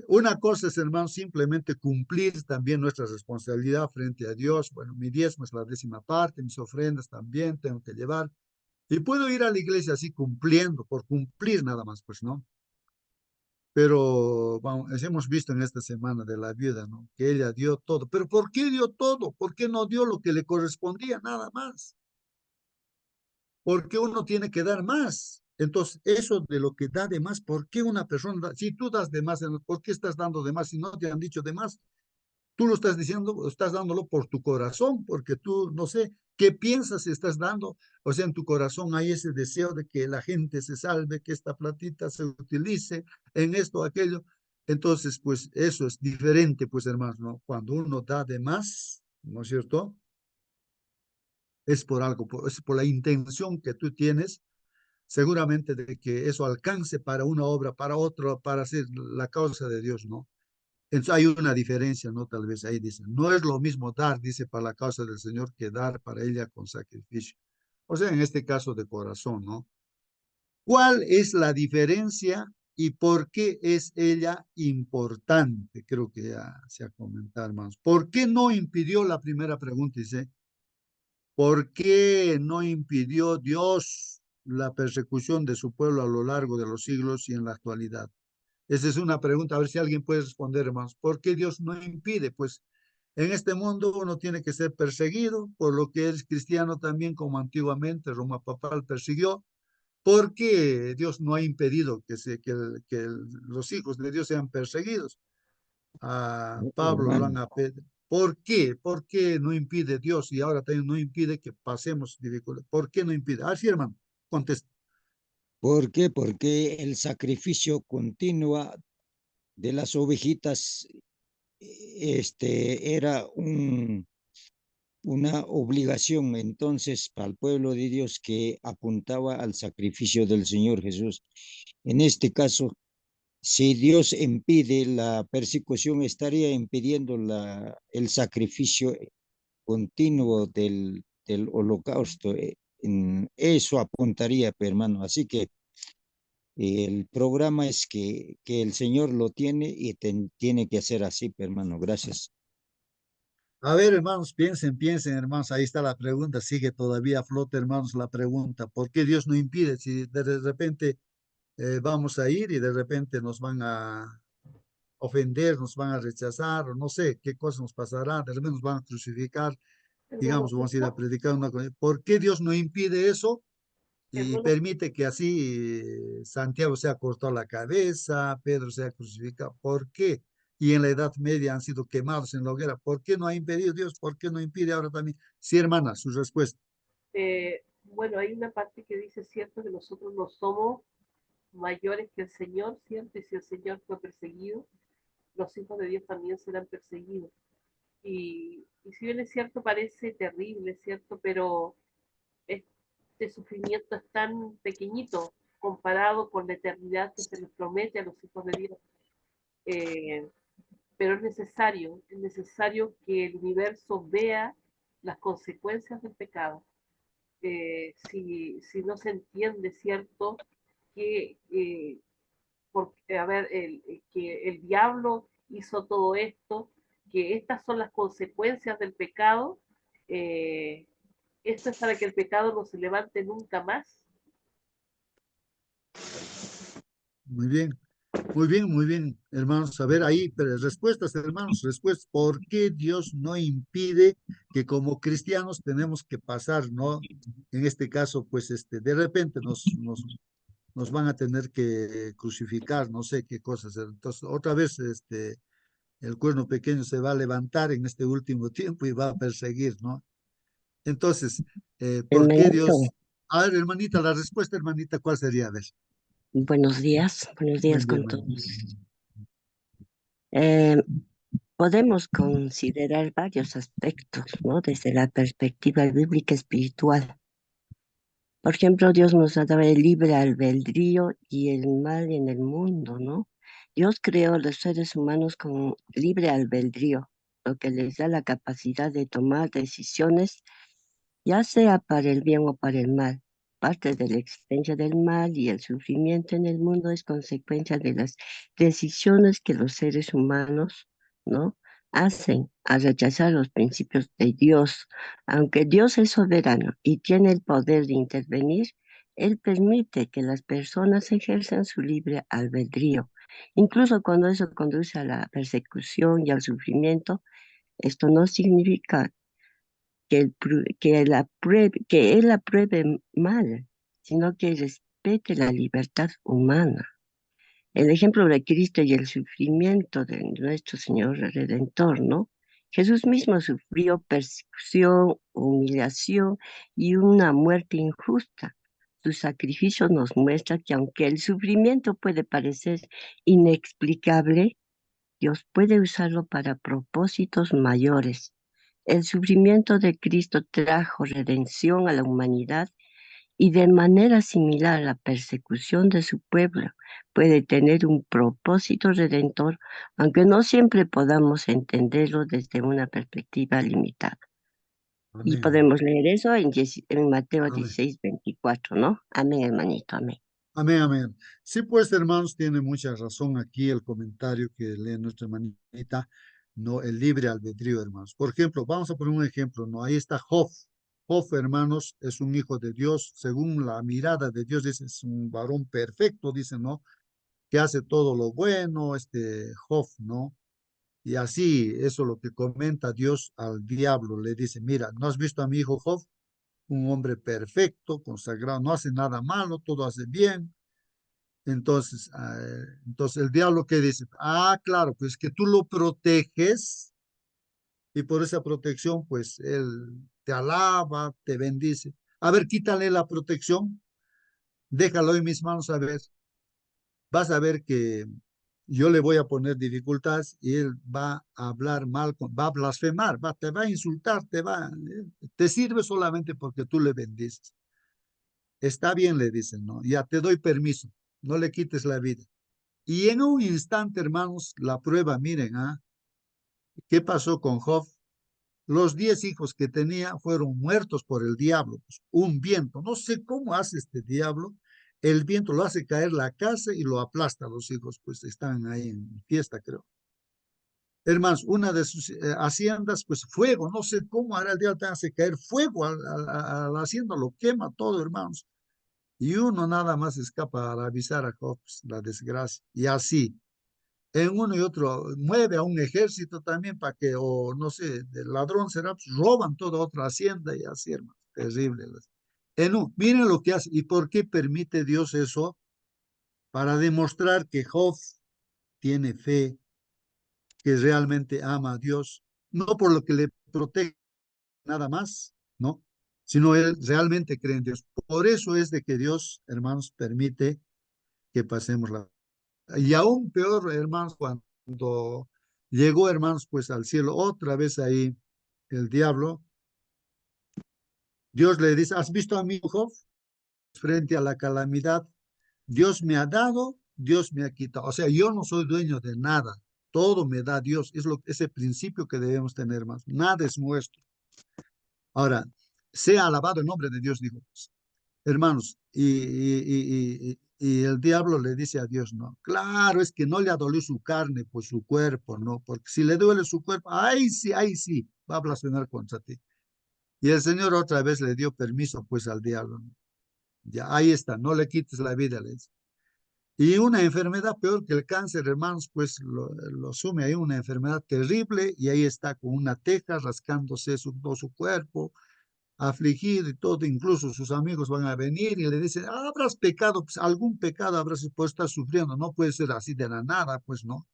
una cosa es, hermano, simplemente cumplir también nuestra responsabilidad frente a Dios. Bueno, mi diezmo es la 10ª parte, mis ofrendas también tengo que llevar. Y puedo ir a la iglesia así cumpliendo, por cumplir nada más, pues, ¿no? Pero vamos, hemos visto en esta semana de la viuda, ¿no? Que ella dio todo. ¿Pero por qué dio todo? ¿Por qué no dio lo que le correspondía nada más? Porque uno tiene que dar más. Entonces, eso de lo que da de más, ¿por qué una persona, si tú das de más, ¿por qué estás dando de más si no te han dicho de más? Tú lo estás diciendo, estás dándolo por tu corazón, porque tú, no sé, ¿qué piensas si estás dando? O sea, en tu corazón hay ese deseo de que la gente se salve, que esta platita se utilice en esto, aquello. Entonces, pues eso es diferente, pues hermanos, ¿no? Cuando uno da de más, ¿no es cierto? Es por algo, es por la intención que tú tienes seguramente de que eso alcance para una obra, para otra, para hacer la causa de Dios, ¿no? Entonces hay una diferencia, ¿no? Tal vez ahí dice, no es lo mismo dar, dice, para la causa del Señor que dar para ella con sacrificio. O sea, en este caso de corazón, ¿no? ¿Cuál es la diferencia y por qué es ella importante? Creo que ya se ha comentado, hermanos. ¿Por qué no impidió la primera pregunta? Dice, ¿por qué no impidió Dios la persecución de su pueblo a lo largo de los siglos y en la actualidad? Esa es una pregunta, a ver si alguien puede responder, hermanos. ¿Por qué Dios no impide? Pues en este mundo uno tiene que ser perseguido, por lo que es cristiano también, como antiguamente Roma papal persiguió. ¿Por qué Dios no ha impedido los hijos de Dios sean perseguidos? A Pablo lo han Hermano, apedreado. ¿Por qué? ¿Por qué no impide Dios? Y ahora también no impide que pasemos dificultades. ¿Por qué no impide? Ah, sí, hermano, contesta. ¿por qué? Porque el sacrificio continua de las ovejitas era una obligación entonces para el pueblo de Dios que apuntaba al sacrificio del Señor Jesús. En este caso, si Dios impide la persecución, estaría impidiendo el sacrificio continuo del holocausto. En eso apuntaría, hermano. Así que el programa es que el Señor lo tiene y tiene que hacer así, hermano. Gracias. A ver, hermanos, piensen, hermanos, ahí está la pregunta, sigue todavía a flote, hermanos, la pregunta, ¿por qué Dios no impide? Si de repente vamos a ir y de repente nos van a ofender, nos van a rechazar, o no sé qué cosa nos pasará, de repente nos van a crucificar, digamos, Hermano vamos a ir a César, predicar una cosa. ¿Por qué Dios no impide eso? Y hermano, permite que así Santiago sea cortado la cabeza, Pedro sea crucificado. ¿Por qué? Y en la Edad Media han sido quemados en la hoguera. ¿Por qué no ha impedido Dios? ¿Por qué no impide ahora también? Sí, hermana, su respuesta. bueno, hay una parte que dice, cierto, que nosotros no somos mayores que el Señor, ¿cierto? Y si el Señor fue perseguido, los hijos de Dios también serán perseguidos. Y si bien es cierto, parece terrible, ¿cierto? Pero este sufrimiento es tan pequeñito comparado con la eternidad que se les promete a los hijos de Dios. Eh, pero es necesario que el universo vea las consecuencias del pecado. Si no se entiende, ¿cierto? Que, porque, a ver, que el diablo hizo todo esto, que estas son las consecuencias del pecado, eh, esto es para que el pecado no se levante nunca más. Muy bien, muy bien, muy bien, hermanos. A ver ahí, pero respuestas, hermanos, respuestas. ¿Por qué Dios no impide que como cristianos tenemos que pasar, ¿no? En este caso, pues, de repente nos van a tener que crucificar, no sé qué cosas. Entonces, otra vez, el cuerno pequeño se va a levantar en este último tiempo y va a perseguir, ¿no? Entonces, ¿por qué Hermanito, Dios? A ver, hermanita, la respuesta, hermanita, ¿cuál sería? A ver, buenos buen días día, con hermanita. todos. Eh, Podemos considerar varios aspectos, ¿no? Desde la perspectiva bíblica espiritual. Por ejemplo, Dios nos ha dado el libre albedrío y el mal en el mundo, ¿no? Dios creó a los seres humanos con libre albedrío, lo que les da la capacidad de tomar decisiones ya sea para el bien o para el mal. Parte de la existencia del mal y el sufrimiento en el mundo es consecuencia de las decisiones que los seres humanos, ¿no? hacen al rechazar los principios de Dios. Aunque Dios es soberano y tiene el poder de intervenir, Él permite que las personas ejerzan su libre albedrío. Incluso cuando eso conduce a la persecución y al sufrimiento, esto no significa que él apruebe mal, sino que respete la libertad humana. El ejemplo de Cristo y el sufrimiento de nuestro Señor Redentor, ¿no? Jesús mismo sufrió persecución, humillación y una muerte injusta. Su sacrificio nos muestra que aunque el sufrimiento puede parecer inexplicable, Dios puede usarlo para propósitos mayores. El sufrimiento de Cristo trajo redención a la humanidad Y de manera similar, la persecución de su pueblo puede tener un propósito redentor, aunque no siempre podamos entenderlo desde una perspectiva limitada. Y Amén, podemos leer eso en Mateo amén. 16:24, ¿no? Amén, hermanito, amén. Amén, amén. Sí, pues, hermanos, tiene mucha razón aquí el comentario que lee nuestra hermanita, no el libre albedrío, hermanos. Por ejemplo, vamos a poner un ejemplo, ¿no? Ahí está Job. Job, hermanos, es un hijo de Dios, según la mirada de Dios, dice, es un varón perfecto, dice, ¿no? Que hace todo lo bueno, Job, ¿no? Y así, eso es lo que comenta Dios al diablo, le dice, mira, ¿no has visto a mi hijo Job? Un hombre perfecto, consagrado, no hace nada malo, todo hace bien. Entonces el diablo que dice, ah, claro, pues que tú lo proteges y por esa protección, pues él te alaba, te bendice. A ver, quítale la protección, déjalo en mis manos, a ver, vas a ver que yo le voy a poner dificultades y él va a hablar mal, va a blasfemar, te va a insultar, te sirve solamente porque tú le bendices. Está bien, le dicen, ¿no? Ya te doy permiso, no le quites la vida. Y en un instante, hermanos, la prueba, miren, ¿qué pasó con Job? Los 10 hijos que tenía fueron muertos por el diablo. Pues, un viento, no sé cómo hace este diablo, el viento lo hace caer la casa y lo aplasta a los hijos, pues están ahí en fiesta, creo. Hermanos, una de sus haciendas, pues fuego, no sé cómo hará el diablo, te hace caer fuego a la hacienda, lo quema todo, hermanos. Y uno nada más escapa para avisar a Job, pues, la desgracia. Y así, en uno y otro, mueve a un ejército también para que, o no sé, el ladrón será, pues, roban toda otra hacienda y así, hermano, terrible. Miren lo que hace y por qué permite Dios eso, para demostrar que Job tiene fe, que realmente ama a Dios, no por lo que le protege nada más, ¿no? Sino él realmente cree en Dios. Por eso es de que Dios, hermanos, permite que pasemos la. Y aún peor, hermanos, cuando llegó, hermanos, pues al cielo, otra vez ahí el diablo, Dios le dice, ¿has visto a mi hijo frente a la calamidad? Dios me ha dado, Dios me ha quitado. O sea, yo no soy dueño de nada. Todo me da Dios. Ese principio que debemos tener, hermanos. Nada es nuestro. Ahora, sea alabado el nombre de Dios, dijo. Hermanos, y el diablo le dice a Dios, no, claro, es que no le ha dolido su carne, pues su cuerpo, no, porque si le duele su cuerpo, ahí sí, va a blasfemar contra ti. Y el Señor otra vez le dio permiso, pues, al diablo, ¿no? Ya, ahí está, no le quites la vida, le dice. Y una enfermedad peor que el cáncer, hermanos, pues lo sume ahí, una enfermedad terrible, y ahí está con una teja rascándose todo su cuerpo, afligido y todo, incluso sus amigos van a venir y le dicen, habrás pecado, pues algún pecado habrás pues estar sufriendo, no puede ser así de la nada, pues no.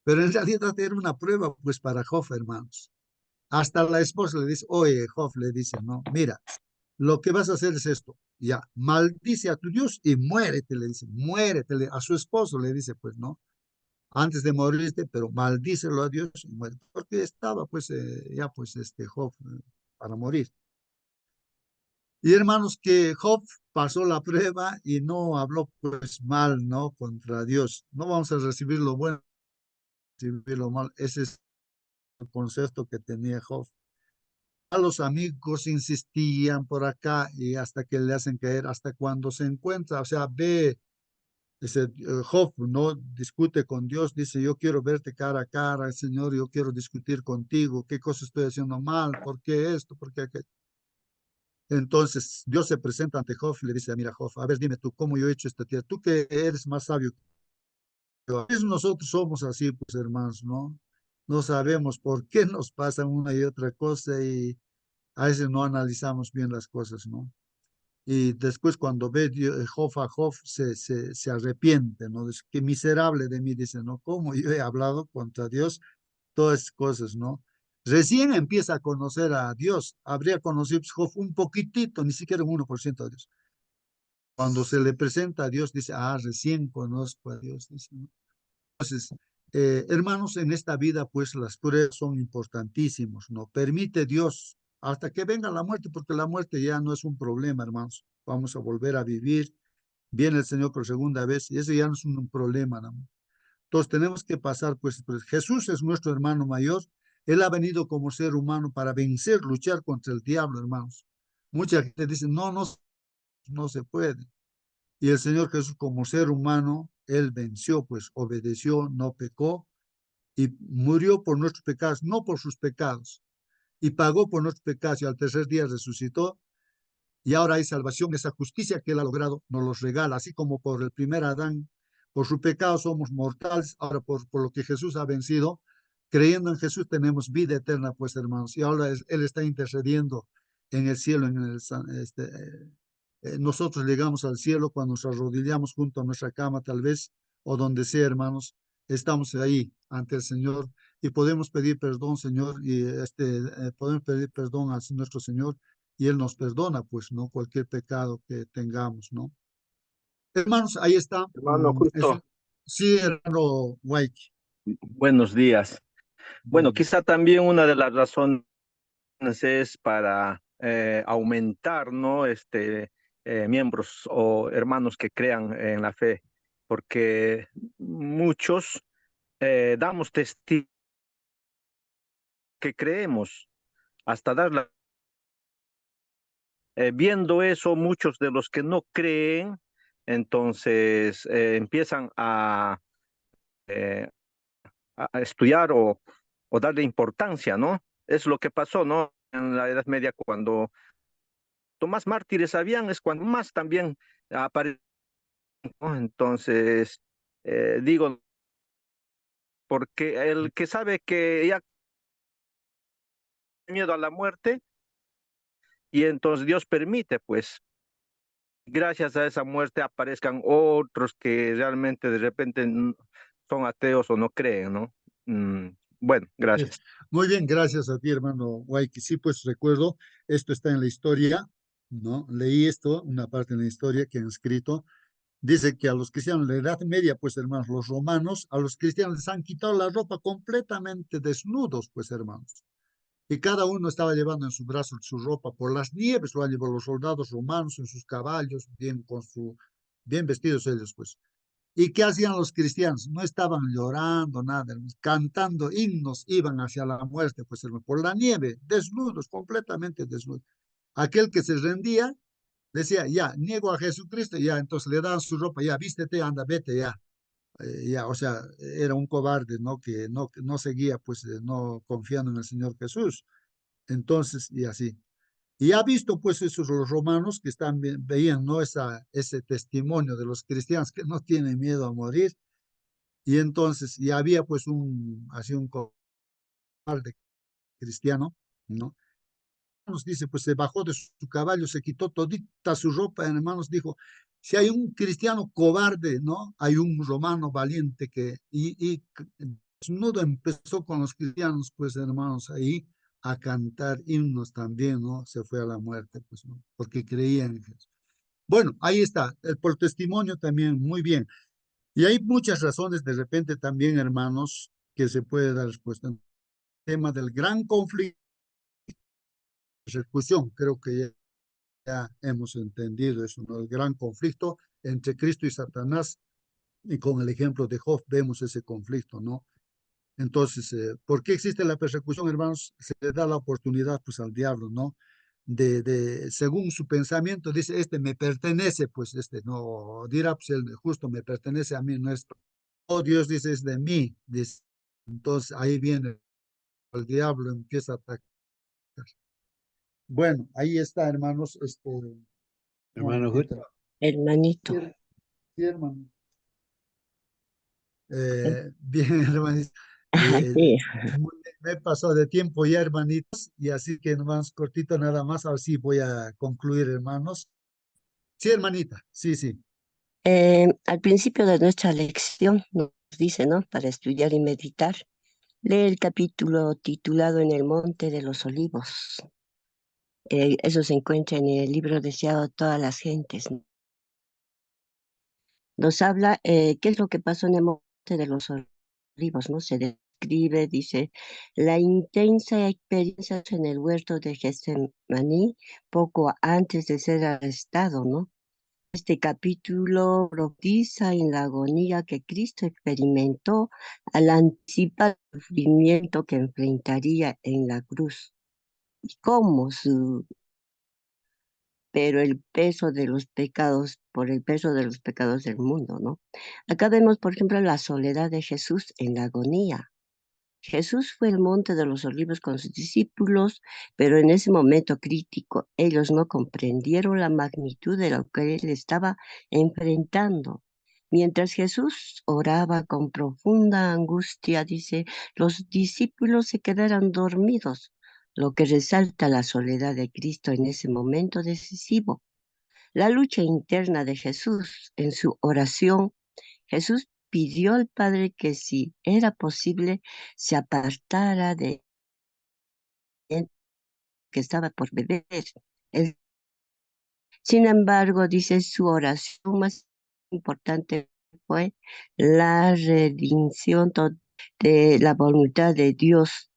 Pero en realidad era una prueba, pues para Job, hermanos. Hasta la esposa le dice, oye, Job, le dice, no, mira, lo que vas a hacer es esto, ya, maldice a tu Dios y muérete, le dice, muérete, a su esposo le dice, pues no, antes de morirte, pero maldícelo a Dios y muérete, porque estaba pues ya pues Job para morir. Y hermanos, que Job pasó la prueba y no habló pues mal, ¿no? Contra Dios. No vamos a recibir lo bueno, recibir lo malo. Ese es el concepto que tenía Job. A los amigos insistían por acá y hasta que le hacen caer, hasta cuando se encuentra, o sea, ve, Job, ¿no? Discute con Dios, dice, yo quiero verte cara a cara, Señor, yo quiero discutir contigo, qué cosa estoy haciendo mal, por qué esto, por qué aquello. Entonces Dios se presenta ante Job y le dice, mira Job, a ver, dime tú, ¿cómo yo he hecho esta tierra? Tú que eres más sabio que yo. Nosotros somos así, pues hermanos, ¿no? No sabemos por qué nos pasa una y otra cosa y a veces no analizamos bien las cosas, ¿no? Y después cuando ve Job a Job se arrepiente, ¿no? Dice, qué miserable de mí, dice, ¿no? ¿Cómo yo he hablado contra Dios? Todas esas cosas, ¿no? Recién empieza a conocer a Dios. Habría conocido Job un poquitito, ni siquiera un 1% de Dios. Cuando se le presenta a Dios, dice, recién conozco a Dios. Dice, ¿no? Entonces, hermanos, en esta vida, pues las pruebas son importantísimos, ¿no? Permite Dios hasta que venga la muerte, porque la muerte ya no es un problema, hermanos. Vamos a volver a vivir. Viene el Señor por segunda vez y eso ya no es un problema, ¿no? Entonces tenemos que pasar, pues Jesús es nuestro hermano mayor. Él ha venido como ser humano para vencer, luchar contra el diablo, hermanos. Mucha gente dice, no, no, no se puede. Y el Señor Jesús como ser humano, Él venció, pues obedeció, no pecó y murió por nuestros pecados, no por sus pecados. Y pagó por nuestros pecados y al tercer día resucitó. Y ahora hay salvación, esa justicia que Él ha logrado nos los regala, así como por el primer Adán, por su pecado somos mortales, ahora por lo que Jesús ha vencido, creyendo en Jesús tenemos vida eterna, pues hermanos, y ahora Él está intercediendo en el cielo, nosotros llegamos al cielo cuando nos arrodillamos junto a nuestra cama, tal vez, o donde sea, hermanos, estamos ahí ante el Señor y podemos pedir perdón, Señor, y podemos pedir perdón a nuestro Señor y Él nos perdona, pues, ¿no? Cualquier pecado que tengamos, ¿no? Hermanos, ahí está. Hermano, justo, Sí, hermano Waiki. buenos días. Bueno, quizá también una de las razones es para aumentar, ¿no? Miembros o hermanos que crean en la fe, porque muchos damos testimonio que creemos, hasta dar la... viendo eso, muchos de los que no creen, entonces empiezan eh, a estudiar o darle importancia, ¿no? Es lo que pasó, ¿no? En la Edad Media, cuando más mártires habían, es cuando más también aparecen, ¿no? Entonces, digo, porque el que sabe que ya tiene miedo a la muerte, y entonces Dios permite, pues, gracias a esa muerte aparezcan otros que realmente de repente son ateos o no creen, ¿no? Bueno, gracias. Muy bien, gracias a ti, hermano Waiki. Sí, pues recuerdo, esto está en la historia, ¿no? Leí esto, una parte en la historia que han escrito. Dice que a los cristianos de la Edad Media, pues hermanos, los romanos, a los cristianos les han quitado la ropa completamente desnudos, pues hermanos. Y cada uno estaba llevando en su brazo su ropa por las nieves, lo han llevado los soldados romanos en sus caballos, bien vestidos ellos, pues. ¿Y qué hacían los cristianos? No estaban llorando, nada, cantando himnos, iban hacia la muerte, pues hermano, por la nieve, desnudos, completamente desnudos. Aquel que se rendía decía, ya, niego a Jesucristo, ya, entonces le daban su ropa, ya, vístete, anda, vete, ya. Ya, o sea, era un cobarde, ¿no? Que no seguía, pues, no confiando en el Señor Jesús. Entonces, y así. Y ha visto, pues, esos los romanos que veían, ¿no? Ese testimonio de los cristianos que no tienen miedo a morir. Y entonces, y había, pues, así un cobarde cristiano, ¿no? Nos dice, pues se bajó de su caballo, se quitó todita su ropa, hermanos, dijo, si hay un cristiano cobarde, ¿no? Hay un romano valiente y desnudo empezó con los cristianos, pues hermanos, ahí a cantar himnos también, ¿no? Se fue a la muerte, pues, ¿no? Porque creía en Jesús. Bueno, ahí está, por testimonio también, muy bien. Y hay muchas razones de repente también, hermanos, que se puede dar respuesta. El tema del gran conflicto, persecución, creo que ya hemos entendido eso, ¿no? El gran conflicto entre Cristo y Satanás, y con el ejemplo de Job vemos ese conflicto, ¿no? Entonces, ¿por qué existe la persecución, hermanos? Se le da la oportunidad, pues, al diablo, ¿no? Según su pensamiento, dice, este me pertenece, pues, no, dirá, pues, el justo me pertenece a mí, no es, oh, Dios dice, es de mí, dice. Entonces, ahí viene el diablo, empieza a atacar. Bueno, ahí está, hermanos, un Hermano momentito. Justo. Hermanito. Sí, sí, hermano. Eh, Bien, hermanitos. Sí. Me he pasado de tiempo ya, hermanitos, y así que nomás cortito nada más, así voy a concluir, hermanos. Sí, hermanita, sí, sí. Al principio de nuestra lección nos dice, ¿no? Para estudiar y meditar, lee el capítulo titulado En el Monte de los Olivos. Eso se encuentra en el libro deseado a todas las gentes, ¿no? Nos habla qué es lo que pasó en el Monte de los Olivos, ¿no? Se describe describe, dice, la intensa experiencia en el huerto de Getsemaní poco antes de ser arrestado, ¿no? Este capítulo profundiza en la agonía que Cristo experimentó al anticipar el sufrimiento que enfrentaría en la cruz y cómo pero el peso de los pecados, por el peso de los pecados del mundo, ¿no? Acá vemos, por ejemplo, la soledad de Jesús en la agonía. Jesús fue al monte de los olivos con sus discípulos, pero en ese momento crítico ellos no comprendieron la magnitud de lo que él estaba enfrentando. Mientras Jesús oraba con profunda angustia, dice, los discípulos se quedaron dormidos, lo que resalta la soledad de Cristo en ese momento decisivo. La lucha interna de Jesús en su oración. Jesús pidió al Padre que si era posible se apartara de él que estaba por beber. Él, sin embargo, dice su oración más importante fue la redención de la voluntad de Dios.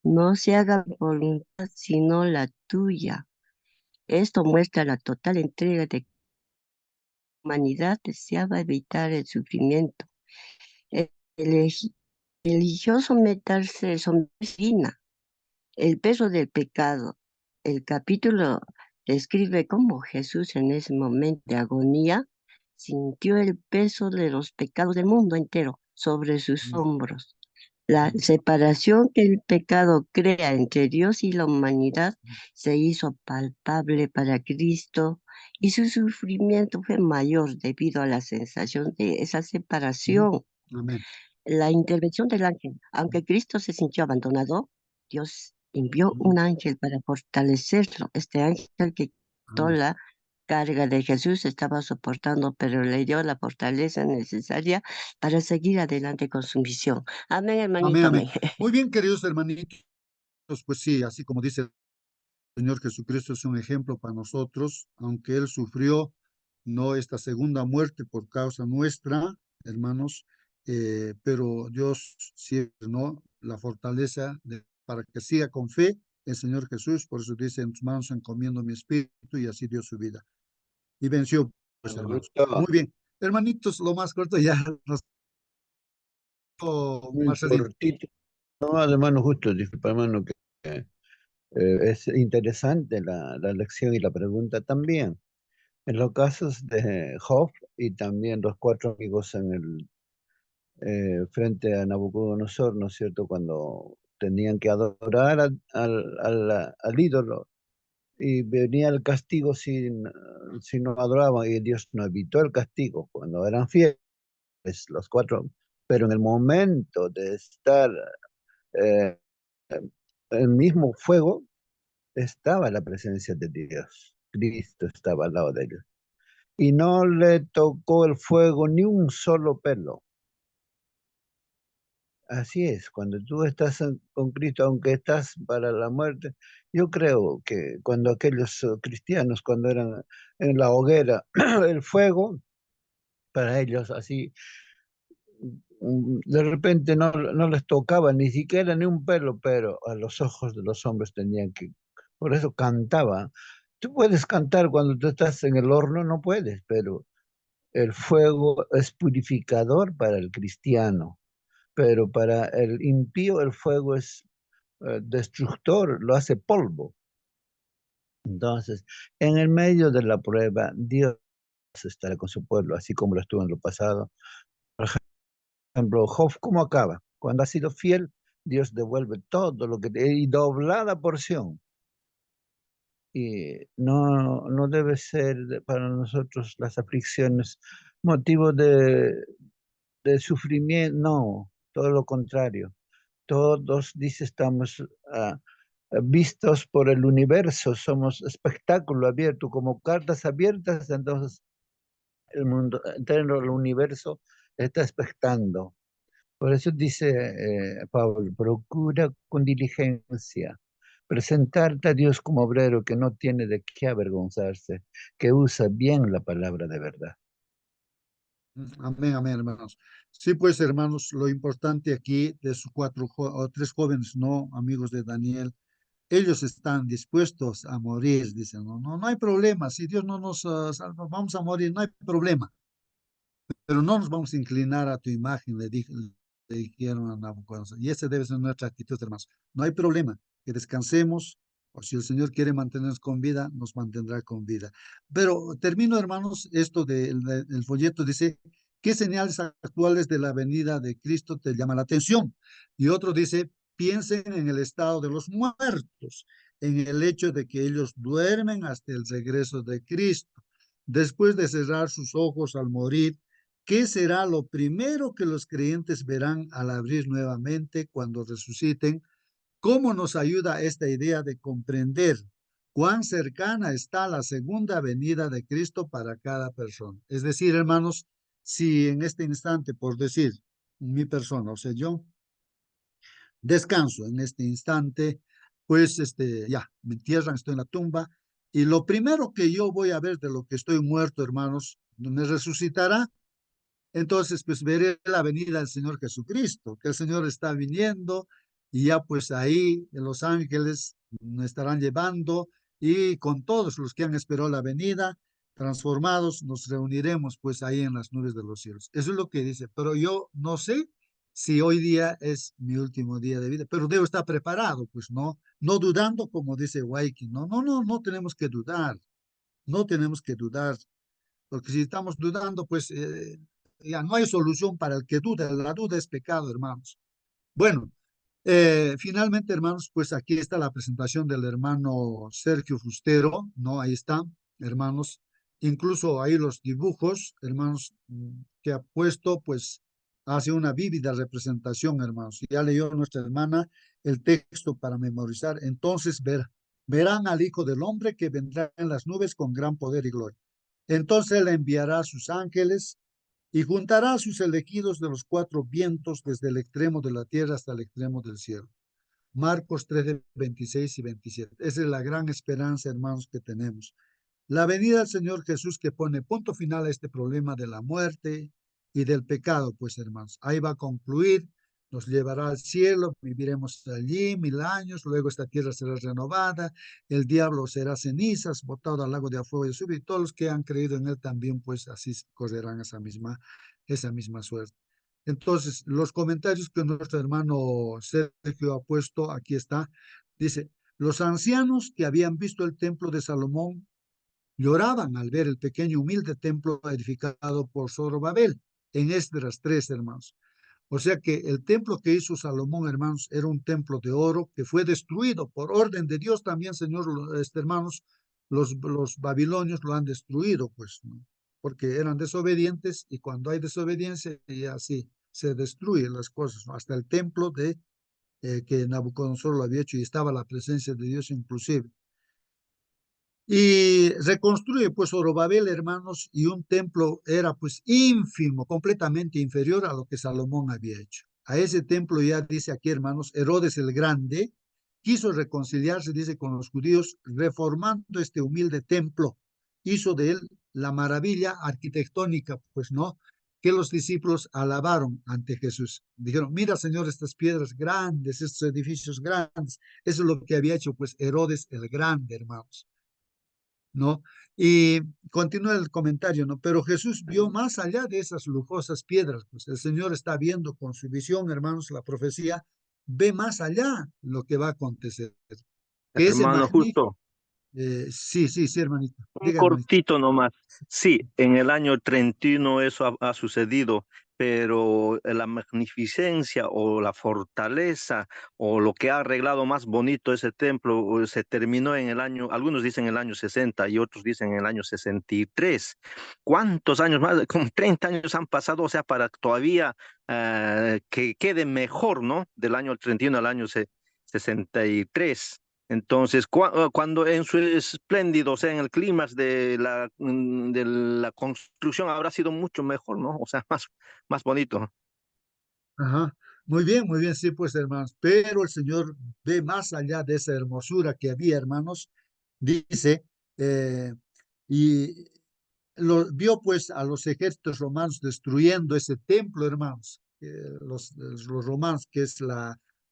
No se haga mi voluntad sino la tuya. Esto muestra la total entrega de la humanidad deseaba evitar el sufrimiento. Elegi- Eligió someterse, el peso del pecado. El capítulo describe cómo Jesús en ese momento de agonía sintió el peso de los pecados del mundo entero sobre sus hombros. La separación que el pecado crea entre Dios y la humanidad se hizo palpable para Cristo y su sufrimiento fue mayor debido a la sensación de esa separación. Amén. La intervención del ángel, aunque Cristo se sintió abandonado, Dios envió un ángel para fortalecerlo. Este ángel que quitó Amén. la carga de Jesús estaba soportando, pero le dio la fortaleza necesaria para seguir adelante con su misión. Amén, Amén, hermanito, amén. amén. Muy bien, queridos hermanitos, pues sí, así como dice el Señor Jesucristo es un ejemplo para nosotros, aunque Él sufrió no esta segunda muerte por causa nuestra, hermanos, pero Dios siempre, ¿no? La fortaleza para que siga con fe el Señor Jesús, por eso dice, en tus manos encomiendo mi espíritu, y así dio su vida. Y venció, pues, hermanos. Muy bien. Hermanitos, lo más corto ya nos... Muy Marcelino. cortito. No, hermano, justo, disculpa, hermano, que es interesante la lección y la pregunta también. En los casos de Job y también los cuatro amigos en el frente a Nabucodonosor, ¿no es cierto? Cuando tenían que adorar al ídolo y venía el castigo si no adoraban, y Dios no evitó el castigo cuando eran fieles, los cuatro, pero en el momento de estar eh, el mismo fuego, estaba la presencia de Dios. Cristo estaba al lado de ellos. Y no le tocó el fuego ni un solo pelo. Así es, cuando tú estás con Cristo, aunque estás para la muerte, yo creo que cuando aquellos cristianos, cuando eran en la hoguera, el fuego, para ellos así, de repente no les tocaba ni siquiera ni un pelo, pero a los ojos de los hombres tenían que, por eso cantaba. Tú puedes cantar cuando tú estás en el horno, no puedes, pero el fuego es purificador para el cristiano, pero para el impío el fuego es destructor, lo hace polvo. Entonces, en el medio de la prueba, Dios estará con su pueblo, así como lo estuvo en lo pasado. Por ejemplo, Job, ¿cómo acaba? Cuando ha sido fiel, Dios devuelve todo lo que y doblada porción. Y no debe ser para nosotros las aflicciones motivo de sufrimiento, no, todo lo contrario. Todos, dice, estamos vistos por el universo, somos espectáculo abierto, como cartas abiertas, entonces el mundo entero, el universo está expectando. Por eso dice Pablo, procura con diligencia presentarte a Dios como obrero que no tiene de qué avergonzarse, que usa bien la palabra de verdad. Amén, amén, hermanos. Sí, pues, hermanos, lo importante aquí de sus o tres jóvenes, no amigos de Daniel, ellos están dispuestos a morir, dicen, no, no, no hay problema, si Dios no nos salva, vamos a morir, no hay problema, pero no nos vamos a inclinar a tu imagen, le dijeron a Nabucodonosor. Y esa debe ser nuestra actitud, hermanos. No hay problema, que descansemos, o si el Señor quiere mantenernos con vida, nos mantendrá con vida. Pero termino, hermanos, esto del folleto dice, ¿qué señales actuales de la venida de Cristo te llama la atención? Y otro dice, piensen en el estado de los muertos, en el hecho de que ellos duermen hasta el regreso de Cristo. Después de cerrar sus ojos al morir, ¿qué será lo primero que los creyentes verán al abrir nuevamente cuando resuciten? ¿Cómo nos ayuda esta idea de comprender cuán cercana está la segunda venida de Cristo para cada persona? Es decir, hermanos, si en este instante, por decir, mi persona, o sea, yo descanso en este instante, pues ya, me entierran, estoy en la tumba, y lo primero que yo voy a ver de lo que estoy muerto, hermanos, me resucitará. Entonces, pues veré la venida del Señor Jesucristo, que el Señor está viniendo y ya pues ahí los ángeles nos estarán llevando y con todos los que han esperado la venida, transformados, nos reuniremos pues ahí en las nubes de los cielos. Eso es lo que dice, pero yo no sé si hoy día es mi último día de vida, pero debo estar preparado, pues no dudando como dice Waiki, no tenemos que dudar, no tenemos que dudar porque si estamos dudando, pues ya no hay solución para el que duda. La duda es pecado, hermanos. Bueno, finalmente, hermanos, pues aquí está la presentación del hermano Sergio Fustero, ¿no? Ahí está, hermanos. Incluso ahí los dibujos, hermanos, que ha puesto, pues hace una vívida representación, hermanos. Ya leyó nuestra hermana el texto para memorizar. Entonces verán al Hijo del Hombre que vendrá en las nubes con gran poder y gloria. Entonces le enviará a sus ángeles y juntará a sus elegidos de los cuatro vientos desde el extremo de la tierra hasta el extremo del cielo. Marcos 13, 26 y 27. Esa es la gran esperanza, hermanos, que tenemos. La venida del Señor Jesús que pone punto final a este problema de la muerte y del pecado, pues hermanos, ahí va a concluir, nos llevará al cielo, viviremos allí 1000 años, luego esta tierra será renovada, el diablo será cenizas, botado al lago de fuego y azufre, y todos los que han creído en él también, pues así correrán esa misma suerte. Entonces, los comentarios que nuestro hermano Sergio ha puesto, aquí está, dice, los ancianos que habían visto el templo de Salomón lloraban al ver el pequeño humilde templo edificado por Zorobabel en Esdras 3, hermanos. O sea que el templo que hizo Salomón, hermanos, era un templo de oro que fue destruido por orden de Dios también, Señor, hermanos, los babilonios lo han destruido, pues, ¿no? Porque eran desobedientes y cuando hay desobediencia, y así se destruyen las cosas, ¿no? Hasta el templo que Nabucodonosor lo había hecho y estaba la presencia de Dios inclusive. Y reconstruye pues Zorobabel, hermanos, y un templo era pues ínfimo, completamente inferior a lo que Salomón había hecho. A ese templo ya dice aquí, hermanos, Herodes el Grande quiso reconciliarse, dice, con los judíos, reformando este humilde templo. Hizo de él la maravilla arquitectónica, pues no, que los discípulos alabaron ante Jesús. Dijeron, mira, Señor, estas piedras grandes, estos edificios grandes. Eso es lo que había hecho pues Herodes el Grande, hermanos, ¿no? Y continúa el comentario, ¿no? Pero Jesús vio más allá de esas lujosas piedras, pues el Señor está viendo con su visión, hermanos, la profecía, ve más allá lo que va a acontecer. Que ese Hermano, magnífico, justo sí, hermanito, un diga, hermanito. cortito nomás. Sí, en el año 31 eso ha sucedido, pero la magnificencia o la fortaleza o lo que ha arreglado más bonito ese templo se terminó en el año, algunos dicen el año 60 y otros dicen el año 63. ¿Cuántos años más? Como 30 años han pasado, o sea, para todavía que quede mejor, ¿no? Del año 31 al año 63. Entonces, cuando en su espléndido, o sea, en el clímax de la construcción habrá sido mucho mejor, ¿no? O sea, más bonito. Ajá, muy bien, sí, pues, hermanos, pero el Señor ve más allá de esa hermosura que había, hermanos, dice, y vio pues a los ejércitos romanos destruyendo ese templo, hermanos. Los romanos, que es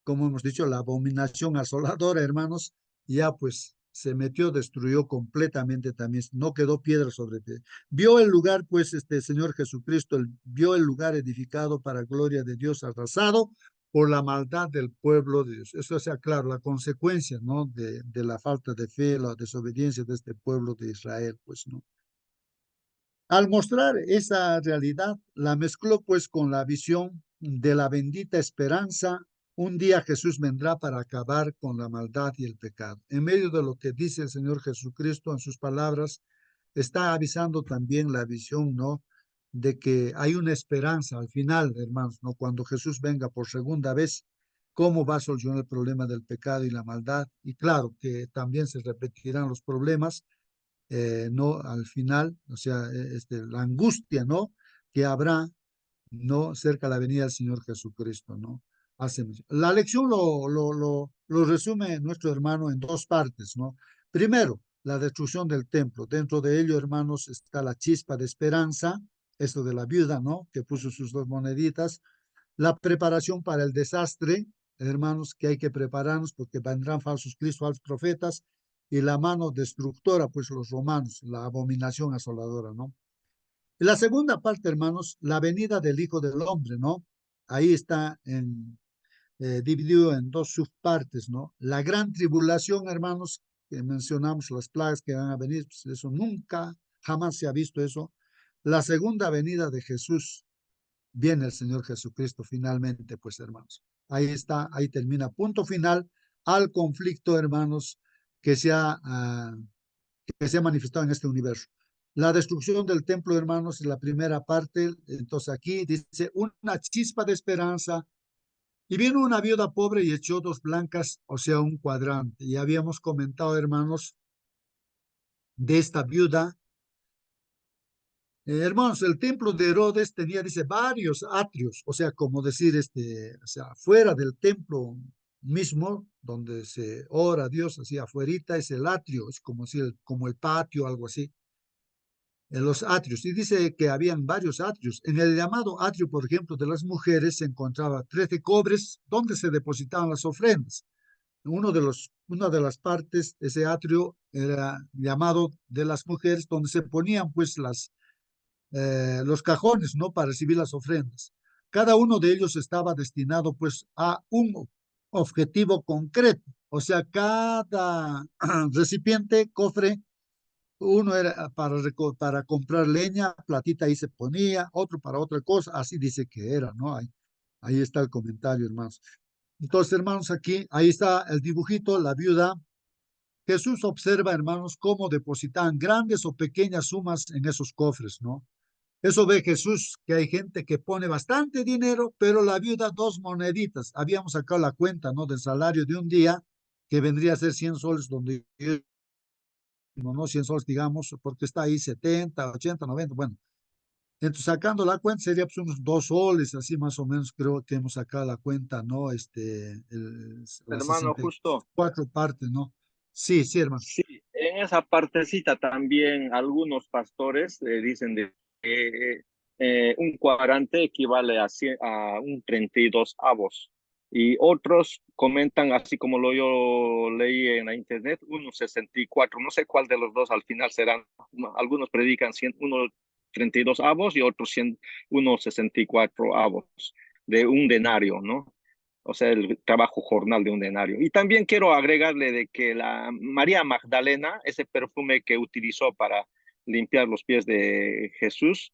como hemos dicho, la abominación asoladora, hermanos, ya pues se metió, destruyó completamente también, no quedó piedra sobre piedra. Vio el lugar, pues, Señor Jesucristo, vio el lugar edificado para gloria de Dios, arrasado por la maldad del pueblo de Dios. Eso, o sea, claro, la consecuencia, ¿no? De la falta de fe, la desobediencia de este pueblo de Israel, pues, ¿no? Al mostrar esa realidad, la mezcló pues con la visión de la bendita esperanza. Un día Jesús vendrá para acabar con la maldad y el pecado. En medio de lo que dice el Señor Jesucristo en sus palabras, está avisando también la visión, ¿no? De que hay una esperanza al final, hermanos, ¿no? Cuando Jesús venga por segunda vez, cómo va a solucionar el problema del pecado y la maldad. Y claro que también se repetirán los problemas, no al final, o sea, la angustia, ¿no? Que habrá, ¿no? Cerca de la venida del Señor Jesucristo, ¿no? La lección lo resume nuestro hermano en dos partes, ¿no? Primero, la destrucción del templo. Dentro de ello, hermanos, está la chispa de esperanza, esto de la viuda, ¿no? Que puso sus dos moneditas. La preparación para el desastre, hermanos, que hay que prepararnos porque vendrán falsos cristos, falsos profetas, y la mano destructora, pues los romanos, la abominación asoladora, ¿no? Y la segunda parte, hermanos, la venida del Hijo del Hombre, ¿no? Ahí está dividido en dos subpartes, ¿no? La gran tribulación, hermanos, que mencionamos, las plagas que van a venir, pues eso nunca, jamás se ha visto eso. La segunda venida de Jesús, viene el Señor Jesucristo finalmente, pues hermanos. Ahí está, ahí termina. Punto final al conflicto, hermanos, que se ha manifestado en este universo. La destrucción del templo, hermanos, es la primera parte. Entonces aquí dice una chispa de esperanza. Y vino una viuda pobre y echó dos blancas, o sea, un cuadrante. Y habíamos comentado, hermanos, de esta viuda. Hermanos, el templo de Herodes tenía, dice, varios atrios, o sea, como decir, o sea, fuera del templo mismo, donde se ora a Dios, así afuerita es el atrio, es como, si como el patio, algo así, en los atrios. Y dice que habían varios atrios. En el llamado atrio, por ejemplo, de las mujeres se encontraba 13 cobres donde se depositaban las ofrendas. Una de las partes, ese atrio era llamado de las mujeres, donde se ponían pues los cajones, ¿no? Para recibir las ofrendas. Cada uno de ellos estaba destinado pues a un objetivo concreto. O sea, cada recipiente, cofre, uno era para comprar leña, platita ahí se ponía, otro para otra cosa, así dice que era, ¿no? Ahí está el comentario, hermanos. Entonces, hermanos, ahí está el dibujito, la viuda. Jesús observa, hermanos, cómo depositaban grandes o pequeñas sumas en esos cofres, ¿no? Eso ve Jesús, que hay gente que pone bastante dinero, pero la viuda dos moneditas. Habíamos sacado la cuenta, ¿no? Del salario de un día, que vendría a ser 100 soles, donde no 100 soles, digamos, porque está ahí 70, 80, 90, bueno. Entonces, sacando la cuenta, sería pues unos 2 soles, así más o menos, creo que hemos sacado la cuenta, ¿no? Las Hermano, justo. 64 partes, ¿no? Sí, sí, hermano. Sí, en esa partecita también algunos pastores dicen de que un cuadrante equivale a un 32 avos. Y otros comentan, así como lo yo leí en la internet, 1,64. No sé cuál de los dos al final serán. Algunos predican 1,32 avos y otros 1,64 avos de un denario, ¿no? O sea, el trabajo jornal de un denario. Y también quiero agregarle de que la María Magdalena, ese perfume que utilizó para limpiar los pies de Jesús,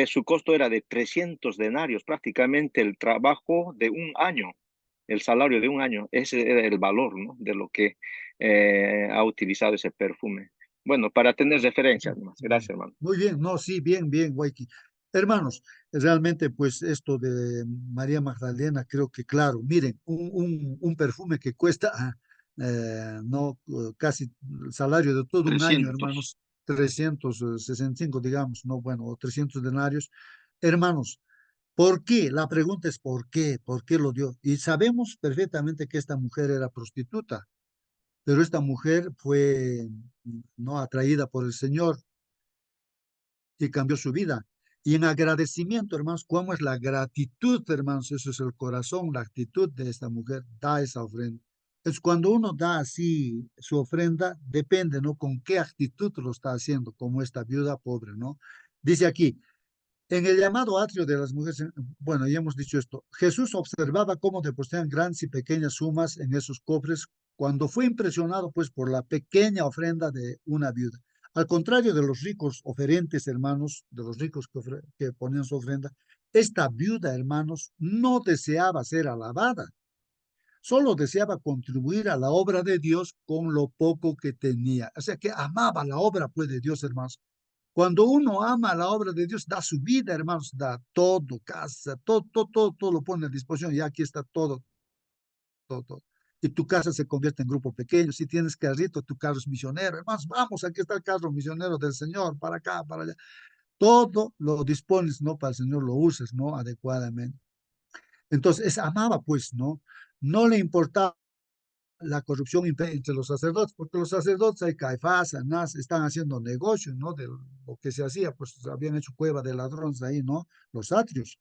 su costo era de 300 denarios, prácticamente el trabajo de un año, el salario de un año. Ese era el valor, ¿no? De lo que ha utilizado ese perfume. Bueno, para tener referencias más. Gracias, hermano. Muy bien, no, sí, bien, bien, Waiki. Hermanos, realmente, pues esto de María Magdalena, creo que claro, miren, un perfume que cuesta, no, casi el salario de todo un año, 300. hermanos, 365, digamos, no, bueno, o 300 denarios. Hermanos, ¿por qué? La pregunta es ¿por qué? ¿Por qué lo dio? Y sabemos perfectamente que esta mujer era prostituta, pero esta mujer fue no atraída por el Señor. y cambió su vida. Y en agradecimiento, hermanos, ¿cómo es la gratitud, hermanos? Eso es el corazón, la actitud de esta mujer, da esa ofrenda. Es cuando uno da así su ofrenda, depende, ¿no? Con qué actitud lo está haciendo, como esta viuda pobre, ¿no? Dice aquí, en el llamado atrio de las mujeres, bueno, ya hemos dicho esto, Jesús observaba cómo depositaban grandes y pequeñas sumas en esos cofres cuando fue impresionado pues por la pequeña ofrenda de una viuda. Al contrario de los ricos oferentes, hermanos, de los ricos que ponían su ofrenda, esta viuda, hermanos, no deseaba ser alabada, solo deseaba contribuir a la obra de Dios con lo poco que tenía. O sea que amaba la obra pues de Dios, hermanos. Cuando uno ama la obra de Dios, da su vida, hermanos, da todo, casa, todo lo pone a disposición. Y aquí está todo. Y tu casa se convierte en grupo pequeño. Si tienes carrito, tu carro es misionero. Hermanos, vamos, aquí está el carro misionero del Señor, para acá, para allá. Todo lo dispones, ¿no? Para el Señor lo uses, ¿no? Adecuadamente. Entonces, amaba, pues, ¿no? No le importaba la corrupción entre los sacerdotes, porque los sacerdotes, hay Caifás, Anás, están haciendo negocio, ¿no? De lo que se hacía, pues habían hecho cueva de ladrones ahí, ¿no? Los atrios.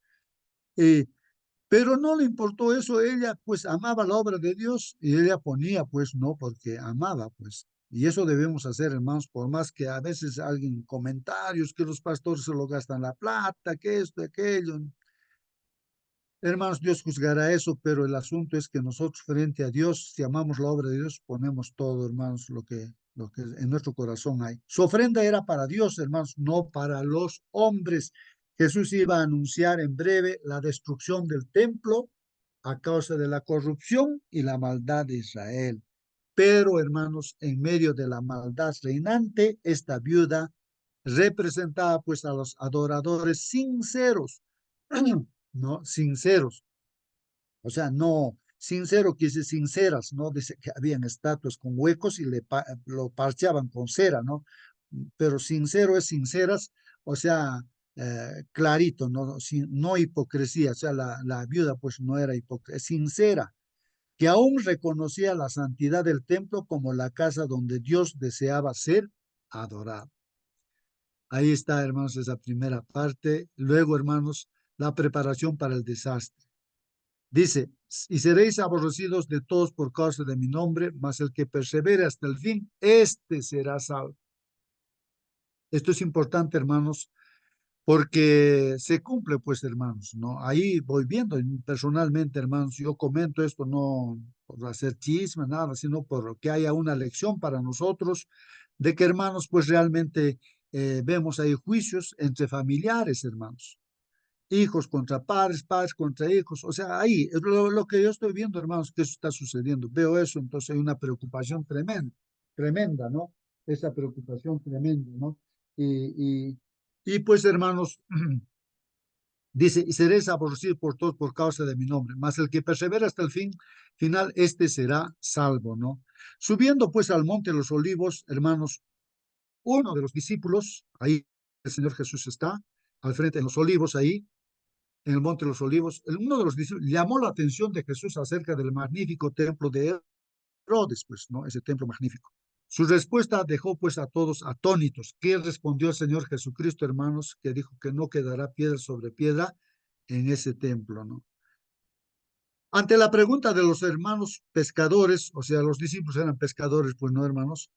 Pero no le importó eso, ella pues amaba la obra de Dios y ella ponía, pues, ¿no? Porque amaba, pues. Y eso debemos hacer, hermanos, por más que a veces alguien comentarios que los pastores se lo gastan la plata, que esto, aquello. Hermanos, Dios juzgará eso, pero el asunto es que nosotros frente a Dios, si amamos la obra de Dios, ponemos todo, hermanos, lo que en nuestro corazón hay. Su ofrenda era para Dios, hermanos, no para los hombres. Jesús iba a anunciar en breve la destrucción del templo a causa de la corrupción y la maldad de Israel. Pero, hermanos, en medio de la maldad reinante, esta viuda representaba pues a los adoradores sinceros. ¿No? Sinceros. O sea, no, sincero quiere decir sinceras, ¿no? Dice que habían estatuas con huecos y lo parcheaban con cera, ¿no? Pero sincero es sinceras, o sea, clarito, ¿no? No hipocresía, o sea, la viuda pues no era hipócrita, sincera, que aún reconocía la santidad del templo como la casa donde Dios deseaba ser adorado. Ahí está, hermanos, esa primera parte. Luego, hermanos, la preparación para el desastre. Dice, y seréis aborrecidos de todos por causa de mi nombre, mas el que persevere hasta el fin, este será salvo. Esto es importante, hermanos, porque se cumple, pues, hermanos, ¿no? Ahí voy viendo personalmente, hermanos, yo comento esto no por hacer chisme, nada, sino por que haya una lección para nosotros, de que, hermanos, pues realmente vemos ahí juicios entre familiares, hermanos. Hijos contra padres, padres contra hijos, o sea, ahí es lo que yo estoy viendo, hermanos, que eso está sucediendo. Veo eso, entonces hay una preocupación tremenda, ¿no? Esa preocupación tremenda, ¿no? Y pues, hermanos, dice, y seréis aborrecidos por todos por causa de mi nombre, mas el que persevera hasta el final, este será salvo, ¿no? Subiendo pues al monte de los olivos, hermanos, uno de los discípulos, ahí el Señor Jesús está, al frente de los olivos ahí, en el Monte de los Olivos, uno de los discípulos llamó la atención de Jesús acerca del magnífico templo de Herodes, pues, ¿no? Ese templo magnífico. Su respuesta dejó, pues, a todos atónitos. ¿Qué respondió el Señor Jesucristo, hermanos? Que dijo que no quedará piedra sobre piedra en ese templo, ¿no? Ante la pregunta de los hermanos pescadores, o sea, los discípulos eran pescadores, pues, no, hermanos,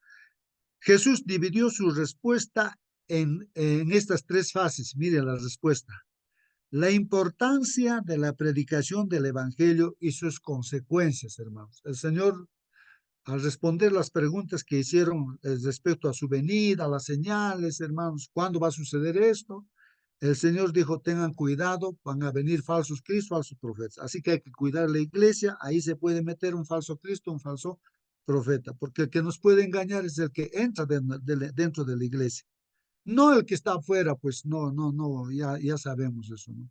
Jesús dividió su respuesta en estas tres fases. Mire la respuesta. La importancia de la predicación del Evangelio y sus consecuencias, hermanos. El Señor, al responder las preguntas que hicieron respecto a su venida, a las señales, hermanos, ¿cuándo va a suceder esto? El Señor dijo, tengan cuidado, van a venir falsos cristos, falsos profetas. Así que hay que cuidar la iglesia, ahí se puede meter un falso Cristo, un falso profeta, porque el que nos puede engañar es el que entra dentro de la iglesia. No el que está afuera, pues no, ya sabemos eso, ¿no?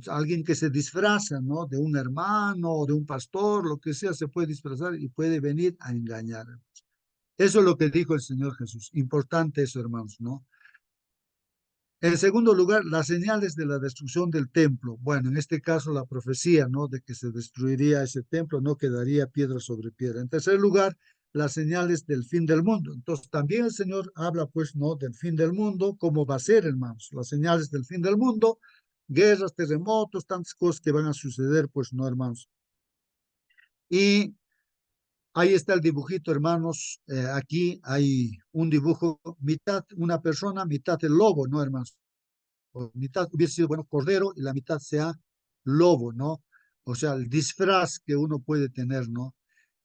Alguien que se disfraza, ¿no? De un hermano o de un pastor, lo que sea, se puede disfrazar y puede venir a engañar. Eso es lo que dijo el Señor Jesús. Importante eso, hermanos, ¿no? En segundo lugar, las señales de la destrucción del templo. Bueno, en este caso la profecía, ¿no? De que se destruiría ese templo, no quedaría piedra sobre piedra. En tercer lugar, las señales del fin del mundo. Entonces también el Señor habla pues no del fin del mundo, cómo va a ser, hermanos, las señales del fin del mundo, guerras, terremotos, tantas cosas que van a suceder, pues no, hermanos. Y ahí está el dibujito, hermanos. Aquí hay un dibujo, mitad una persona, mitad el lobo, ¿no, hermanos? O mitad hubiese sido, bueno, cordero y la mitad sea lobo, ¿no? O sea, el disfraz que uno puede tener, ¿no?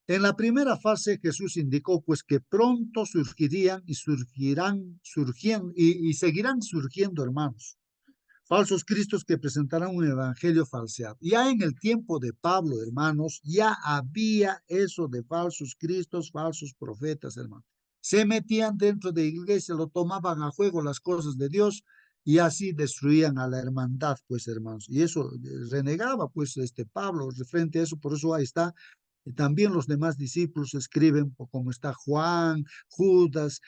En la primera fase Jesús indicó pues que pronto surgirían y surgirán, surgiendo y seguirán surgiendo, hermanos, falsos cristos que presentarán un evangelio falseado. Ya en el tiempo de Pablo, hermanos, ya había eso de falsos cristos, falsos profetas, hermanos. Se metían dentro de la iglesia, lo tomaban a juego las cosas de Dios y así destruían a la hermandad, pues, hermanos. Y eso renegaba, pues, Pablo frente a eso, por eso ahí está. Y también los demás discípulos escriben, como está Juan, Judas,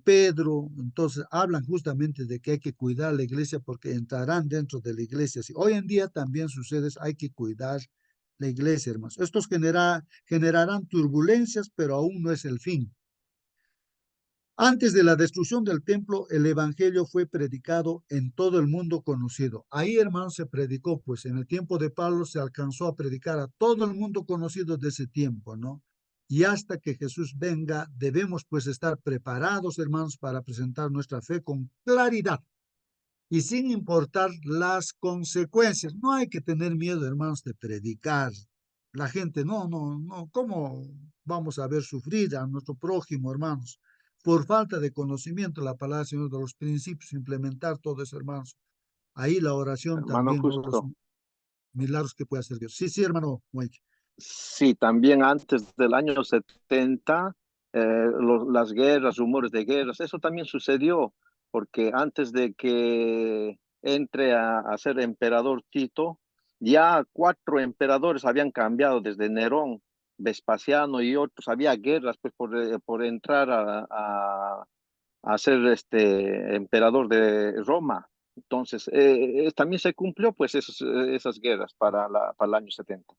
Pedro, entonces hablan justamente de que hay que cuidar la iglesia porque entrarán dentro de la iglesia. Si hoy en día también sucede, hay que cuidar la iglesia, hermanos. Estos generarán turbulencias, pero aún no es el fin. Antes de la destrucción del templo, el evangelio fue predicado en todo el mundo conocido. Ahí, hermanos, se predicó, pues en el tiempo de Pablo se alcanzó a predicar a todo el mundo conocido de ese tiempo, ¿no? Y hasta que Jesús venga, debemos pues estar preparados, hermanos, para presentar nuestra fe con claridad y sin importar las consecuencias. No hay que tener miedo, hermanos, de predicar. La gente, no, ¿cómo vamos a ver sufrir a nuestro prójimo, hermanos? Por falta de conocimiento de la palabra del Señor, de los principios, implementar todo eso, hermanos. Ahí la oración Hermano, también, ¿no? Los justo. milagros que puede hacer Dios. Sí, sí, hermano. Sí, también antes del año 70, las guerras, rumores de guerras, eso también sucedió, porque antes de que entre a ser emperador Tito, ya 4 emperadores habían cambiado, desde Nerón, Vespasiano y otros. Había guerras pues, por entrar a ser emperador de Roma. Entonces, también se cumplió pues esas guerras para el año 70.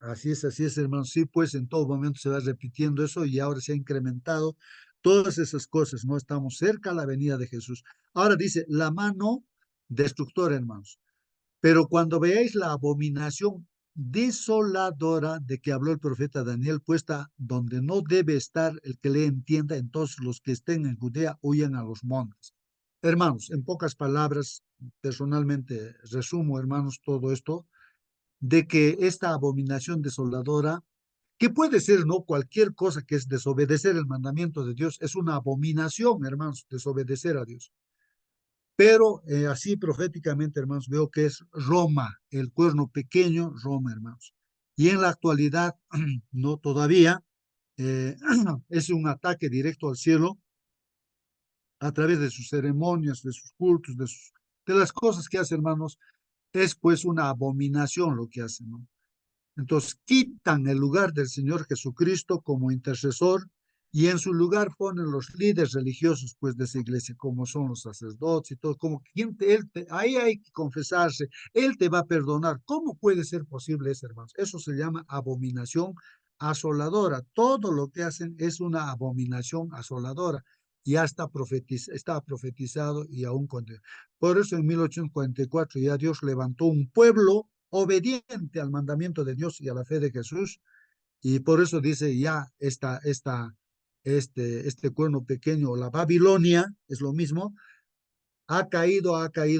Así es, hermano. Sí, pues en todo momento se va repitiendo eso y ahora se ha incrementado todas esas cosas, ¿no? Estamos cerca a la venida de Jesús. Ahora dice, la mano destructora, hermanos. Pero cuando veáis la abominación desoladora de que habló el profeta Daniel, puesta donde no debe estar el que le entienda, entonces los que estén en Judea huyan a los montes. Hermanos, en pocas palabras, personalmente resumo, hermanos, todo esto de que esta abominación desoladora, que puede ser, ¿no? Cualquier cosa que es desobedecer el mandamiento de Dios, es una abominación, hermanos, desobedecer a Dios. Pero así proféticamente, hermanos, veo que es Roma, el cuerno pequeño, Roma, hermanos. Y en la actualidad, no todavía, es un ataque directo al cielo a través de sus ceremonias, de sus cultos, de las cosas que hace, hermanos. Es pues una abominación lo que hacen, ¿no? Entonces quitan el lugar del Señor Jesucristo como intercesor y en su lugar ponen los líderes religiosos pues de esa iglesia, como son los sacerdotes y todo, como ahí hay que confesarse, Él te va a perdonar. ¿Cómo puede ser posible eso, hermanos? Eso se llama abominación asoladora. Todo lo que hacen es una abominación asoladora. Ya está profetizado y aún por eso en 1844 ya Dios levantó un pueblo obediente al mandamiento de Dios y a la fe de Jesús, y por eso dice ya este cuerno pequeño, la Babilonia, es lo mismo, ha caído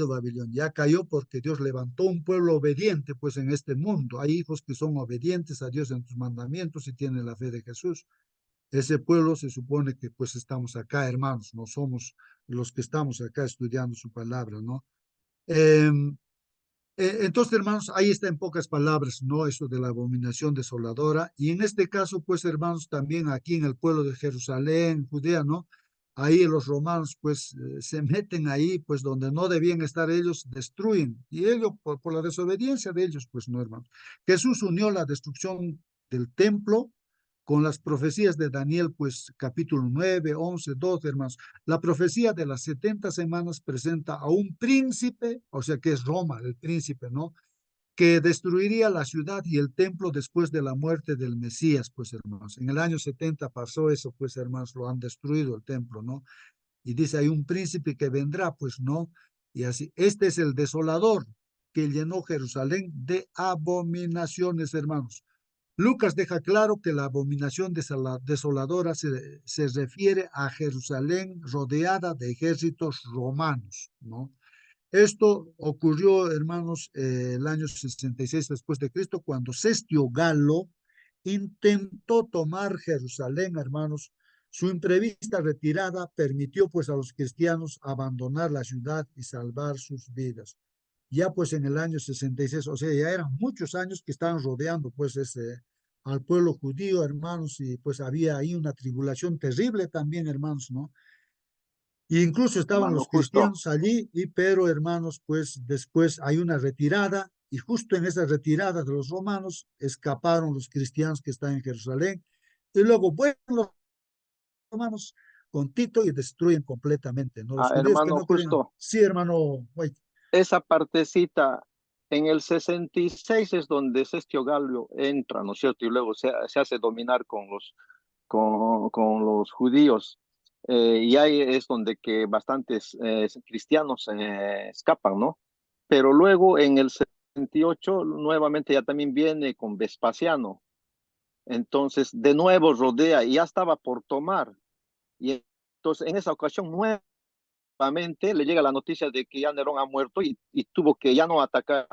Babilonia, ya cayó porque Dios levantó un pueblo obediente, pues en este mundo hay hijos que son obedientes a Dios en sus mandamientos y tienen la fe de Jesús. Ese pueblo se supone que pues estamos acá, hermanos, no somos los que estamos acá estudiando su palabra, ¿no? Eh, entonces, hermanos, ahí está en pocas palabras, ¿no? Eso de la abominación desoladora. Y en este caso, pues, hermanos, también aquí en el pueblo de Jerusalén, Judea, ¿no? Ahí los romanos, pues, se meten ahí, pues, donde no debían estar ellos, destruyen. Y ellos, por la desobediencia de ellos, pues, no, hermanos. Jesús unió la destrucción del templo con las profecías de Daniel, pues capítulo 9, 11, 12, hermanos. La profecía de las 70 semanas presenta a un príncipe, o sea que es Roma, el príncipe, ¿no? que destruiría la ciudad y el templo después de la muerte del Mesías, pues hermanos. En el año 70 pasó eso, pues hermanos, lo han destruido el templo, ¿no? Y dice, hay un príncipe que vendrá, pues no. Y así, este es el desolador que llenó Jerusalén de abominaciones, hermanos. Lucas deja claro que la abominación desoladora se refiere a Jerusalén rodeada de ejércitos romanos, ¿no? Esto ocurrió, hermanos, el año 66 después de Cristo, cuando Cestio Galo intentó tomar Jerusalén, hermanos. Su imprevista retirada permitió pues a los cristianos abandonar la ciudad y salvar sus vidas. Ya pues en el año 66, o sea, ya eran muchos años que estaban rodeando pues al pueblo judío, hermanos, y pues había ahí una tribulación terrible también, hermanos, ¿no? Y incluso estaban Hermano, los justo, cristianos allí, pero hermanos, pues después hay una retirada, y justo en esa retirada de los romanos escaparon los cristianos que están en Jerusalén, y luego vuelven los romanos con Tito y destruyen completamente, ¿no? Los judíos que hermano, no querían. justo, Sí, hermano, wait. esa partecita en el 66 es donde Cestio Galio entra, ¿no es cierto? Y luego se hace dominar con los judíos. Y ahí es donde que bastantes cristianos escapan, ¿no? Pero luego en el 78 nuevamente ya también viene con Vespasiano. Entonces, de nuevo rodea y ya estaba por tomar. Y entonces, en esa ocasión, nuevamente le llega la noticia de que ya Nerón ha muerto y tuvo que ya no atacar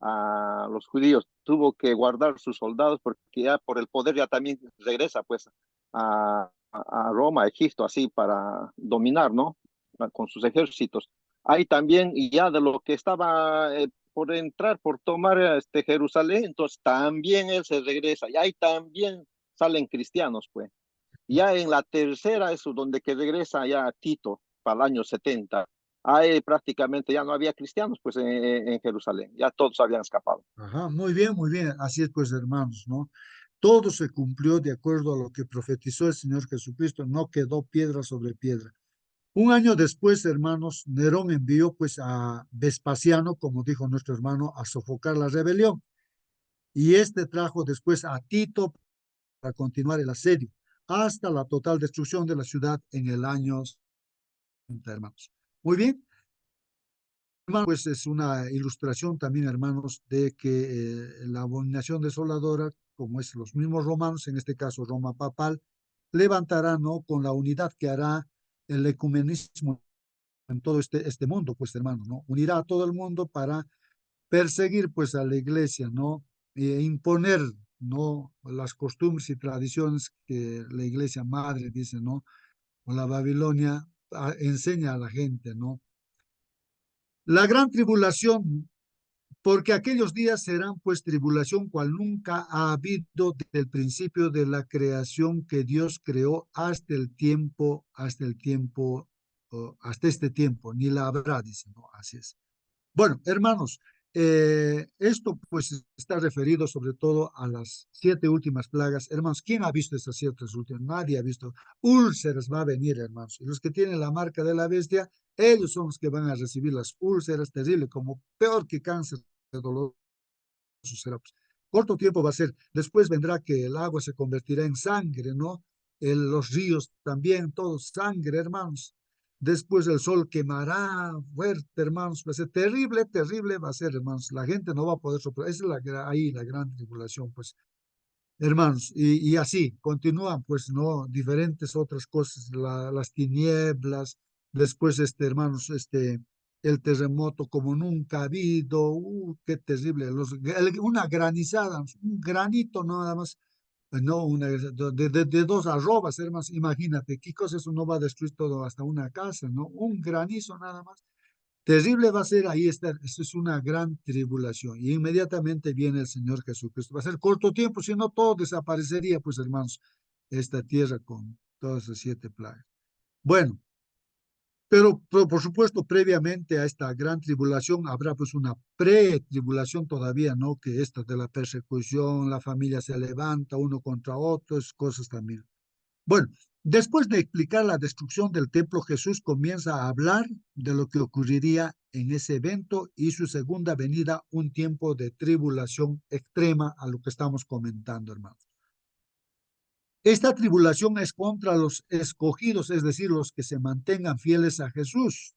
a los judíos, tuvo que guardar sus soldados porque ya por el poder ya también regresa pues a Roma, a Egipto, así para dominar, ¿no? Con sus ejércitos. Ahí también, y ya de lo que estaba por entrar, por tomar Jerusalén, entonces también él se regresa, y ahí también salen cristianos, pues. Ya en la tercera, eso donde que regresa ya Tito para el año 70, ahí prácticamente ya no había cristianos pues en Jerusalén, ya todos habían escapado. Ajá, muy bien, así es pues, hermanos, ¿no? Todo se cumplió de acuerdo a lo que profetizó el Señor Jesucristo, no quedó piedra sobre piedra. Un año después, hermanos, Nerón envió pues a Vespasiano, como dijo nuestro hermano, a sofocar la rebelión. Y este trajo después a Tito para continuar el asedio, hasta la total destrucción de la ciudad en el año 70, hermanos. Muy bien, hermanos, pues es una ilustración también, hermanos, de que la abominación desoladora, como es los mismos romanos, en este caso Roma papal, levantará, ¿no? Con la unidad que hará el ecumenismo en todo este mundo, pues hermano, ¿no? Unirá a todo el mundo para perseguir pues a la iglesia, ¿no? Imponer, ¿no? Las costumbres y tradiciones que la iglesia madre dice, ¿no? O la Babilonia enseña a la gente, ¿no? La gran tribulación, porque aquellos días serán pues tribulación cual nunca ha habido desde el principio de la creación que Dios creó hasta este tiempo, ni la habrá, dice, ¿no? Así es. Bueno, hermanos, esto pues está referido sobre todo a las 7 últimas plagas. Hermanos, ¿quién ha visto esas 7 últimas? Nadie ha visto. Úlceras va a venir, hermanos. Y los que tienen la marca de la bestia, ellos son los que van a recibir las úlceras terribles, como peor que cáncer de dolor. Será, pues. Corto tiempo va a ser. Después vendrá que el agua se convertirá en sangre, ¿no? Los ríos también, todo sangre, hermanos. Después el sol quemará fuerte, hermanos. Va a ser terrible, terrible va a ser, hermanos. La gente no va a poder soplar. Esa es ahí la gran tribulación, pues, hermanos. Y así continúan, pues, ¿no? Diferentes otras cosas, las tinieblas. Después, hermanos, el terremoto como nunca ha habido. Qué terrible. Una granizada, un granito nada más. No, de 2 arrobas, hermanos, imagínate, qué cosa eso no va a destruir todo hasta una casa, ¿no? Un granizo nada más. Terrible va a ser ahí, esto es una gran tribulación. Y inmediatamente viene el Señor Jesucristo. Va a ser corto tiempo, si no todo desaparecería, pues hermanos, esta tierra con todas esas 7 plagas. Bueno, pero por supuesto, previamente a esta gran tribulación habrá pues una pre-tribulación todavía, ¿no? Que esta de la persecución, la familia se levanta uno contra otro, es cosas también. Bueno, Después de explicar la destrucción del templo, Jesús comienza a hablar de lo que ocurriría en ese evento y su segunda venida, un tiempo de tribulación extrema, a lo que estamos comentando, hermanos. Esta tribulación es contra los escogidos, es decir, los que se mantengan fieles a Jesús.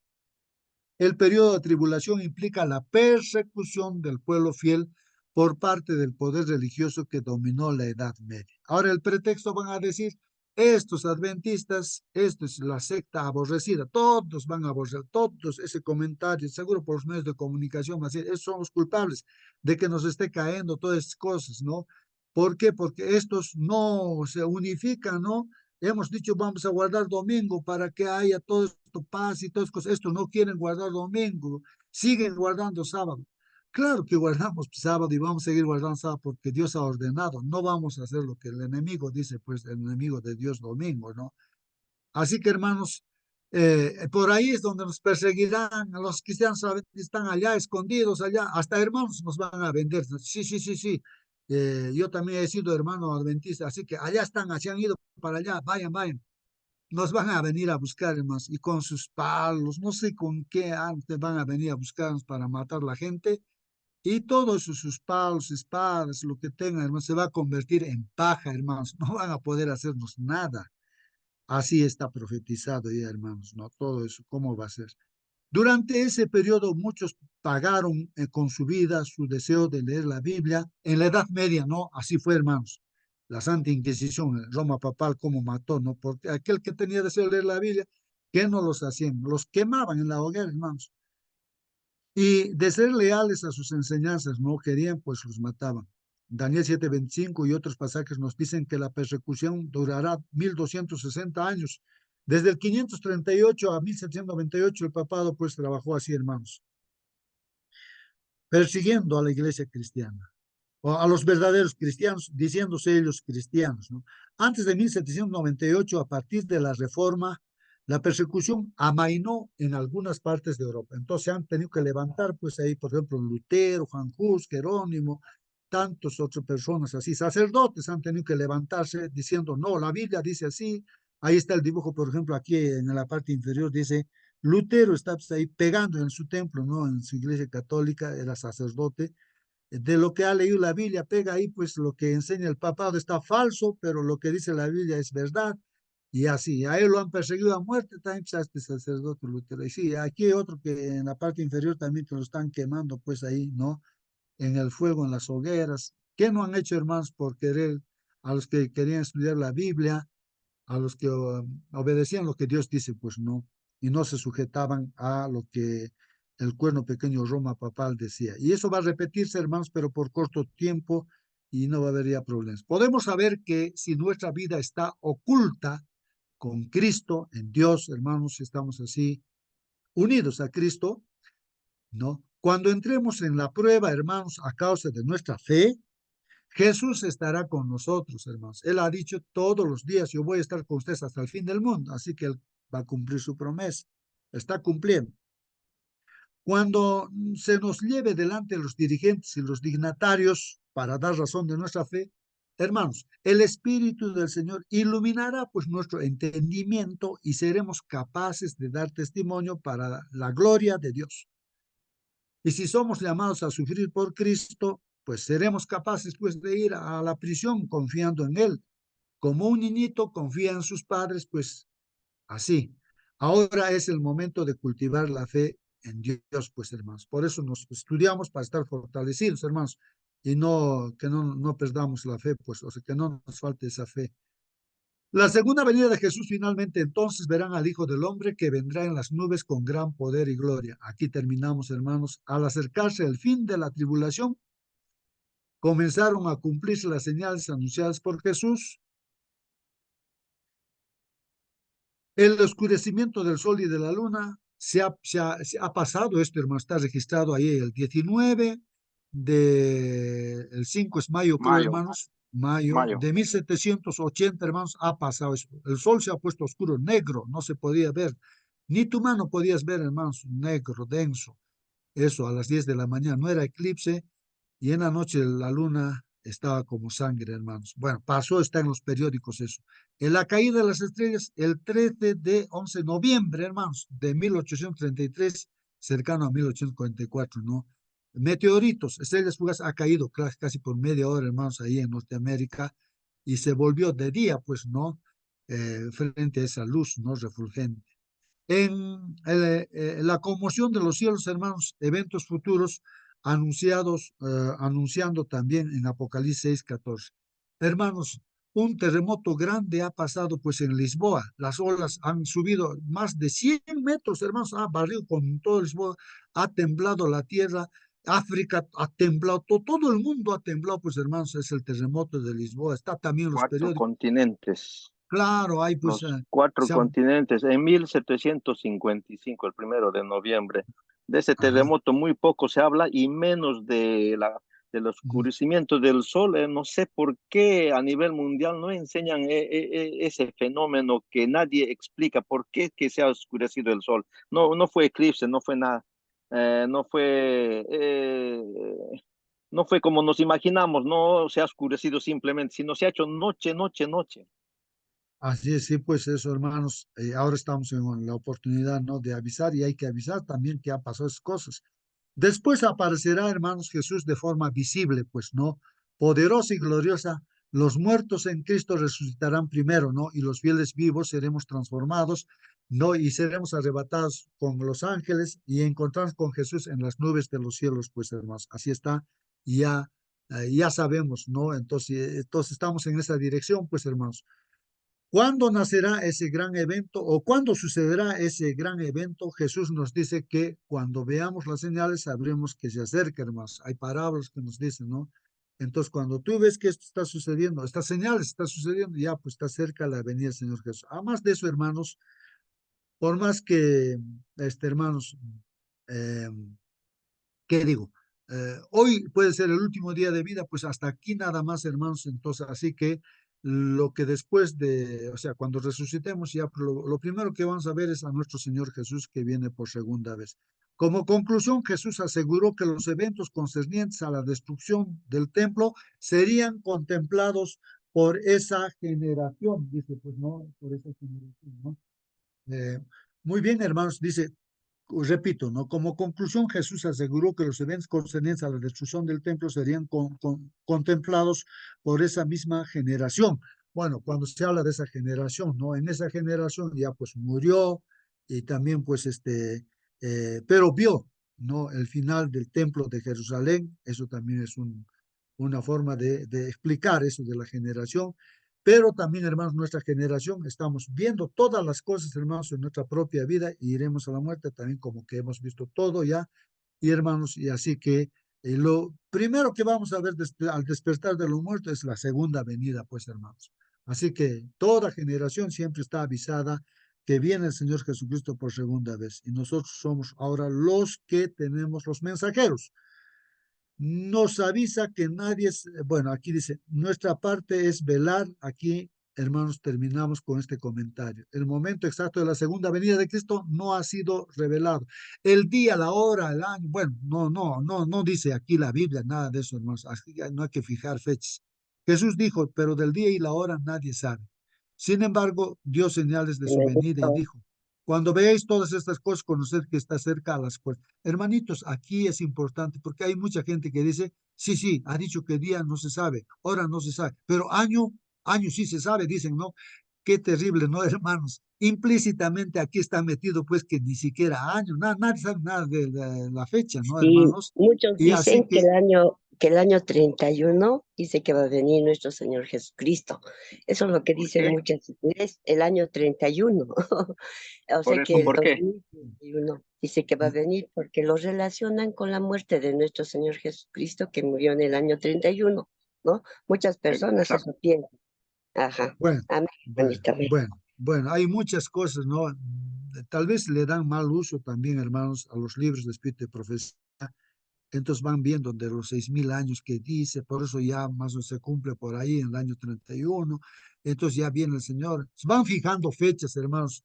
El periodo de tribulación implica la persecución del pueblo fiel por parte del poder religioso que dominó la Edad Media. Ahora el pretexto van a decir, estos adventistas, esto es la secta aborrecida, todos van a aborrecer, todos ese comentario, seguro por los medios de comunicación, van a decir, estos son los culpables de que nos esté cayendo todas estas cosas, ¿no? ¿Por qué? Porque estos no se unifican, ¿no? Hemos dicho, vamos a guardar domingo para que haya todo esto paz y todas estas cosas. Estos no quieren guardar domingo, siguen guardando sábado. Claro que guardamos sábado y vamos a seguir guardando sábado porque Dios ha ordenado. No vamos a hacer lo que el enemigo dice, pues el enemigo de Dios domingo, ¿no? Así que hermanos, por ahí es donde nos perseguirán. Los cristianos están allá escondidos, allá, hasta hermanos nos van a vender. Sí, sí, sí, sí. Yo también he sido hermano adventista, así que allá están, así han ido para allá, vayan, vayan. Nos van a venir a buscar, hermanos, y con sus palos, no sé con qué arte van a venir a buscarnos para matar a la gente. Y todos sus palos, espadas, lo que tengan, hermanos, se va a convertir en paja, hermanos. No van a poder hacernos nada. Así está profetizado ya, hermanos, ¿no? Todo eso, ¿cómo va a ser? Durante ese periodo muchos pagaron con su vida su deseo de leer la Biblia. En la Edad Media, ¿no? Así fue, hermanos. La Santa Inquisición, Roma Papal, cómo mató, ¿no? Porque aquel que tenía deseo de leer la Biblia, ¿qué no los hacían? Los quemaban en la hoguera, hermanos. Y de ser leales a sus enseñanzas, no querían, pues los mataban. Daniel 7:25 y otros pasajes nos dicen que la persecución durará 1260 años. Desde el 538 a 1798 el papado pues trabajó así, hermanos, persiguiendo a la iglesia cristiana, o a los verdaderos cristianos, diciéndose ellos cristianos, ¿no? Antes de 1798, a partir de la Reforma, la persecución amainó en algunas partes de Europa. Entonces se han tenido que levantar, pues ahí, por ejemplo, Lutero, Juan Hus, Jerónimo, tantas otras personas así, sacerdotes han tenido que levantarse diciendo, no, la Biblia dice así. Ahí está el dibujo, por ejemplo, aquí en la parte inferior dice, Lutero está pues, ahí pegando en su templo, ¿no? En su iglesia católica, era sacerdote, de lo que ha leído la Biblia, pega ahí, pues lo que enseña el papado está falso, pero lo que dice la Biblia es verdad. Y así, a él lo han perseguido a muerte, también pues, a este sacerdote Lutero. Y sí, aquí hay otro que en la parte inferior también que lo están quemando, pues ahí, ¿no? En el fuego, en las hogueras. ¿Qué no han hecho, hermanos, por querer a los que querían estudiar la Biblia, a los que obedecían lo que Dios dice? Pues no, y no se sujetaban a lo que el cuerno pequeño Roma papal decía. Y eso va a repetirse, hermanos, pero por corto tiempo y no va a haber ya problemas. Podemos saber que si nuestra vida está oculta con Cristo, en Dios, hermanos, si estamos así unidos a Cristo, ¿no? Cuando entremos en la prueba, hermanos, a causa de nuestra fe, Jesús estará con nosotros, hermanos. Él ha dicho todos los días, yo voy a estar con ustedes hasta el fin del mundo, así que Él va a cumplir su promesa. Está cumpliendo. Cuando se nos lleve delante los dirigentes y los dignatarios para dar razón de nuestra fe, hermanos, el Espíritu del Señor iluminará pues nuestro entendimiento y seremos capaces de dar testimonio para la gloria de Dios. Y si somos llamados a sufrir por Cristo, pues seremos capaces pues de ir a la prisión confiando en Él. Como un niñito confía en sus padres, pues así. Ahora es el momento de cultivar la fe en Dios, pues hermanos. Por eso nos estudiamos para estar fortalecidos, hermanos, y no que no perdamos la fe, pues, o sea, que no nos falte esa fe. La segunda venida de Jesús finalmente entonces verán al Hijo del Hombre que vendrá en las nubes con gran poder y gloria. Aquí terminamos, hermanos. Al acercarse el fin de la tribulación, comenzaron a cumplirse las señales anunciadas por Jesús. El oscurecimiento del sol y de la luna se ha pasado, esto, hermano, está registrado ahí el 19 el 5 es mayo, creo, hermanos. Mayo de 1780, hermanos, ha pasado eso. El sol se ha puesto oscuro, negro, no se podía ver. Ni tu mano podías ver, hermanos, negro, denso. Eso a las 10 de la mañana, no era eclipse. Y en la noche la luna estaba como sangre, hermanos. Bueno, pasó, está en los periódicos eso. En la caída de las estrellas, el 13 de 11 de noviembre, hermanos, de 1833, cercano a 1844, ¿no? Meteoritos, estrellas fugaces, ha caído casi por media hora, hermanos, ahí en Norteamérica, y se volvió de día, pues, ¿no? Frente a esa luz, ¿no? Refulgente. En la conmoción de los cielos, hermanos, eventos futuros anunciando también en Apocalipsis 6:14. Hermanos, un terremoto grande ha pasado pues en Lisboa. Las olas han subido más de 100 metros, hermanos, ha barrido con todo Lisboa, ha temblado la tierra, África ha temblado, todo el mundo ha temblado, pues hermanos, es el terremoto de Lisboa. Está también en los 4 periódicos. continentes. Claro, hay pues... Los 4 se han- continentes. En 1755, el 1 de noviembre, de ese Ajá. terremoto muy poco se habla y menos del oscurecimiento del sol. No sé por qué a nivel mundial no enseñan ese fenómeno que nadie explica, por qué que se ha oscurecido el sol. No, no fue eclipse, no fue nada. No fue... no fue como nos imaginamos, no se ha oscurecido simplemente, sino se ha hecho noche, noche, noche. Así es, sí, pues eso, hermanos, ahora estamos en la oportunidad, ¿no? De avisar y hay que avisar también que ha pasado esas cosas. Después aparecerá, hermanos, Jesús de forma visible, pues, ¿no? Poderosa y gloriosa. Los muertos en Cristo resucitarán primero, ¿no? Y los fieles vivos seremos transformados, ¿no? Y seremos arrebatados con los ángeles y encontrarnos con Jesús en las nubes de los cielos, pues, hermanos. Así está, y ya sabemos, ¿no? Entonces estamos en esa dirección, pues, hermanos. ¿Cuándo nacerá ese gran evento o cuándo sucederá ese gran evento? Jesús nos dice que cuando veamos las señales sabremos que se acerca, hermanos. Hay parábolas que nos dicen, ¿no? Entonces, cuando tú ves que esto está sucediendo, estas señales están sucediendo, ya pues está cerca la venida del Señor Jesús. Además de eso, hermanos, por más que, hermanos, eh, ¿qué digo? Hoy puede ser el último día de vida, pues hasta aquí nada más, hermanos. Entonces, así que lo que después de, o sea, cuando resucitemos, ya lo primero que vamos a ver es a nuestro Señor Jesús que viene por segunda vez. Como conclusión, Jesús aseguró que los eventos concernientes a la destrucción del templo serían contemplados por esa generación, dice, pues no, por esa generación, ¿no? Eh, Muy bien, hermanos, dice, repito, ¿no? Como conclusión, Jesús aseguró que los eventos concernientes a la destrucción del templo serían contemplados por esa misma generación. Bueno, cuando se habla de esa generación, ¿no? En esa generación ya pues murió y también pues pero vio, ¿no? El final del templo de Jerusalén, eso también es una forma de explicar eso de la generación. Pero también, hermanos, nuestra generación estamos viendo todas las cosas, hermanos, en nuestra propia vida y iremos a la muerte también como que hemos visto todo ya. Y hermanos, y así que lo primero que vamos a ver al despertar de los muertos es la segunda venida, pues, hermanos. Así que toda generación siempre está avisada que viene el Señor Jesucristo por segunda vez. Y nosotros somos ahora los que tenemos los mensajeros. Nos avisa que nadie es, bueno, aquí dice, nuestra parte es velar. Aquí, hermanos, terminamos con este comentario. El momento exacto de la segunda venida de Cristo no ha sido revelado. El día, la hora, el año, bueno, no dice aquí la Biblia nada de eso, hermanos. Así que no hay que fijar fechas. Jesús dijo, pero del día y la hora nadie sabe. Sin embargo, dio señales de su Me venida y gustó. dijo, cuando veáis todas estas cosas, conoced que está cerca a las puertas. Hermanitos, aquí es importante porque hay mucha gente que dice, sí, ha dicho que día no se sabe, hora no se sabe, pero año sí se sabe, dicen, ¿no? Qué terrible, ¿no, hermanos? Implícitamente aquí está metido, pues, que ni siquiera año, nadie sabe nada de la fecha, ¿no, Y hermanos? muchos Y así dicen que, que el año 31 dice que va a venir nuestro Señor Jesucristo. Eso es lo que ¿Por dicen qué? muchas iglesias, el año 31. O Por sea eso, que el ¿por qué? 2021 dice que va a venir porque lo relacionan con la muerte de nuestro Señor Jesucristo que murió en el año 31, ¿no? Muchas personas Exacto. eso piensan. Ajá. bueno, Amén, bueno, hermanita. Amén. bueno, hay muchas cosas, ¿no? Tal vez le dan mal uso también, hermanos, a los libros de espíritu de profecía. Entonces van viendo de los 6.000 años que dice, por eso ya más o menos se cumple por ahí en el año 31. Entonces ya viene el Señor. Van fijando fechas, hermanos,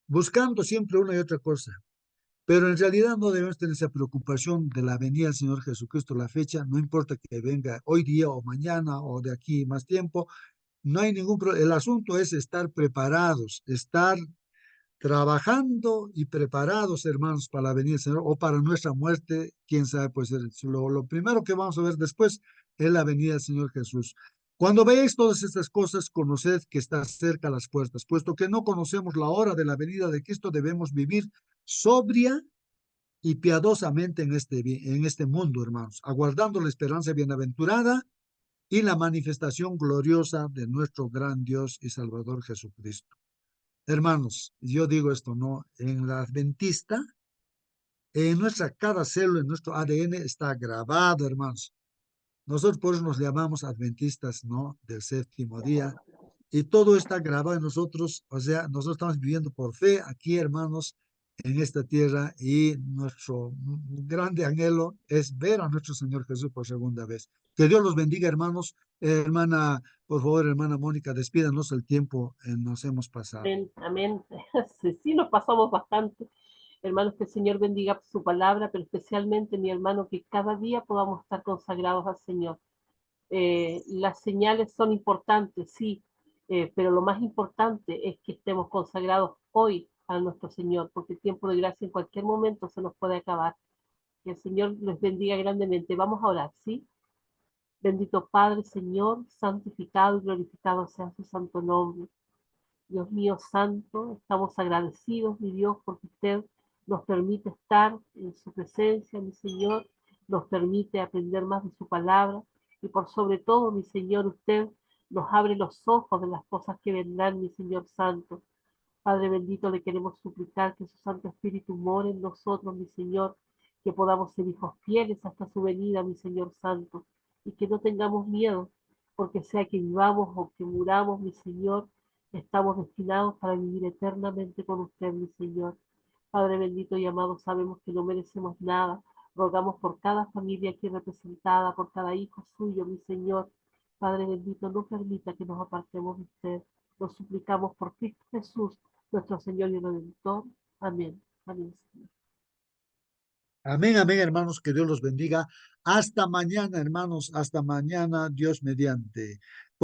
buscando siempre una y otra cosa. Pero en realidad no debemos tener esa preocupación de la venida del Señor Jesucristo, la fecha, no importa que venga hoy día o mañana o de aquí más tiempo, no hay ningún problema. El asunto es estar preparados, estar trabajando y preparados, hermanos, para la venida del Señor o para nuestra muerte, quién sabe, pues lo primero que vamos a ver después es la venida del Señor Jesús. Cuando veáis todas estas cosas, conoced que está cerca las puertas, puesto que no conocemos la hora de la venida de Cristo, debemos vivir sobria y piadosamente en este mundo, hermanos, aguardando la esperanza bienaventurada y la manifestación gloriosa de nuestro gran Dios y Salvador Jesucristo. Hermanos, yo digo esto, ¿no? En la Adventista, en nuestra, cada célula, en nuestro ADN está grabado, hermanos. Nosotros por eso nos llamamos adventistas, ¿no? Del séptimo día. Y todo está grabado en nosotros, o sea, nosotros estamos viviendo por fe aquí, hermanos, en esta tierra y nuestro grande anhelo es ver a nuestro Señor Jesús por segunda vez. Que Dios los bendiga, hermanos. Hermana, por favor, hermana Mónica, despídanos el tiempo, nos hemos pasado. Amén, amén. Sí, sí, nos pasamos bastante. Hermanos, que el Señor bendiga su palabra, pero especialmente, mi hermano, que cada día podamos estar consagrados al Señor. Las señales son importantes, sí, pero lo más importante es que estemos consagrados hoy a nuestro Señor, porque el tiempo de gracia en cualquier momento se nos puede acabar. Que el Señor les bendiga grandemente. Vamos a orar, ¿sí? Bendito Padre, Señor, santificado y glorificado sea su santo nombre. Dios mío santo, estamos agradecidos, mi Dios, porque usted nos permite estar en su presencia, mi Señor, nos permite aprender más de su palabra y por sobre todo, mi Señor, usted nos abre los ojos de las cosas que vendrán, mi Señor santo. Padre bendito, le queremos suplicar que su Santo Espíritu more en nosotros, mi Señor, que podamos ser hijos fieles hasta su venida, mi Señor Santo, y que no tengamos miedo, porque sea que vivamos o que muramos, mi Señor, estamos destinados para vivir eternamente con usted, mi Señor. Padre bendito y amado, sabemos que no merecemos nada. Rogamos por cada familia aquí representada, por cada hijo suyo, mi Señor. Padre bendito, no permita que nos apartemos de usted. Lo suplicamos por Cristo Jesús, nuestro Señor y Redentor. Amén. Amén. Amén, amén, hermanos, que Dios los bendiga. Hasta mañana, hermanos, hasta mañana, Dios mediante.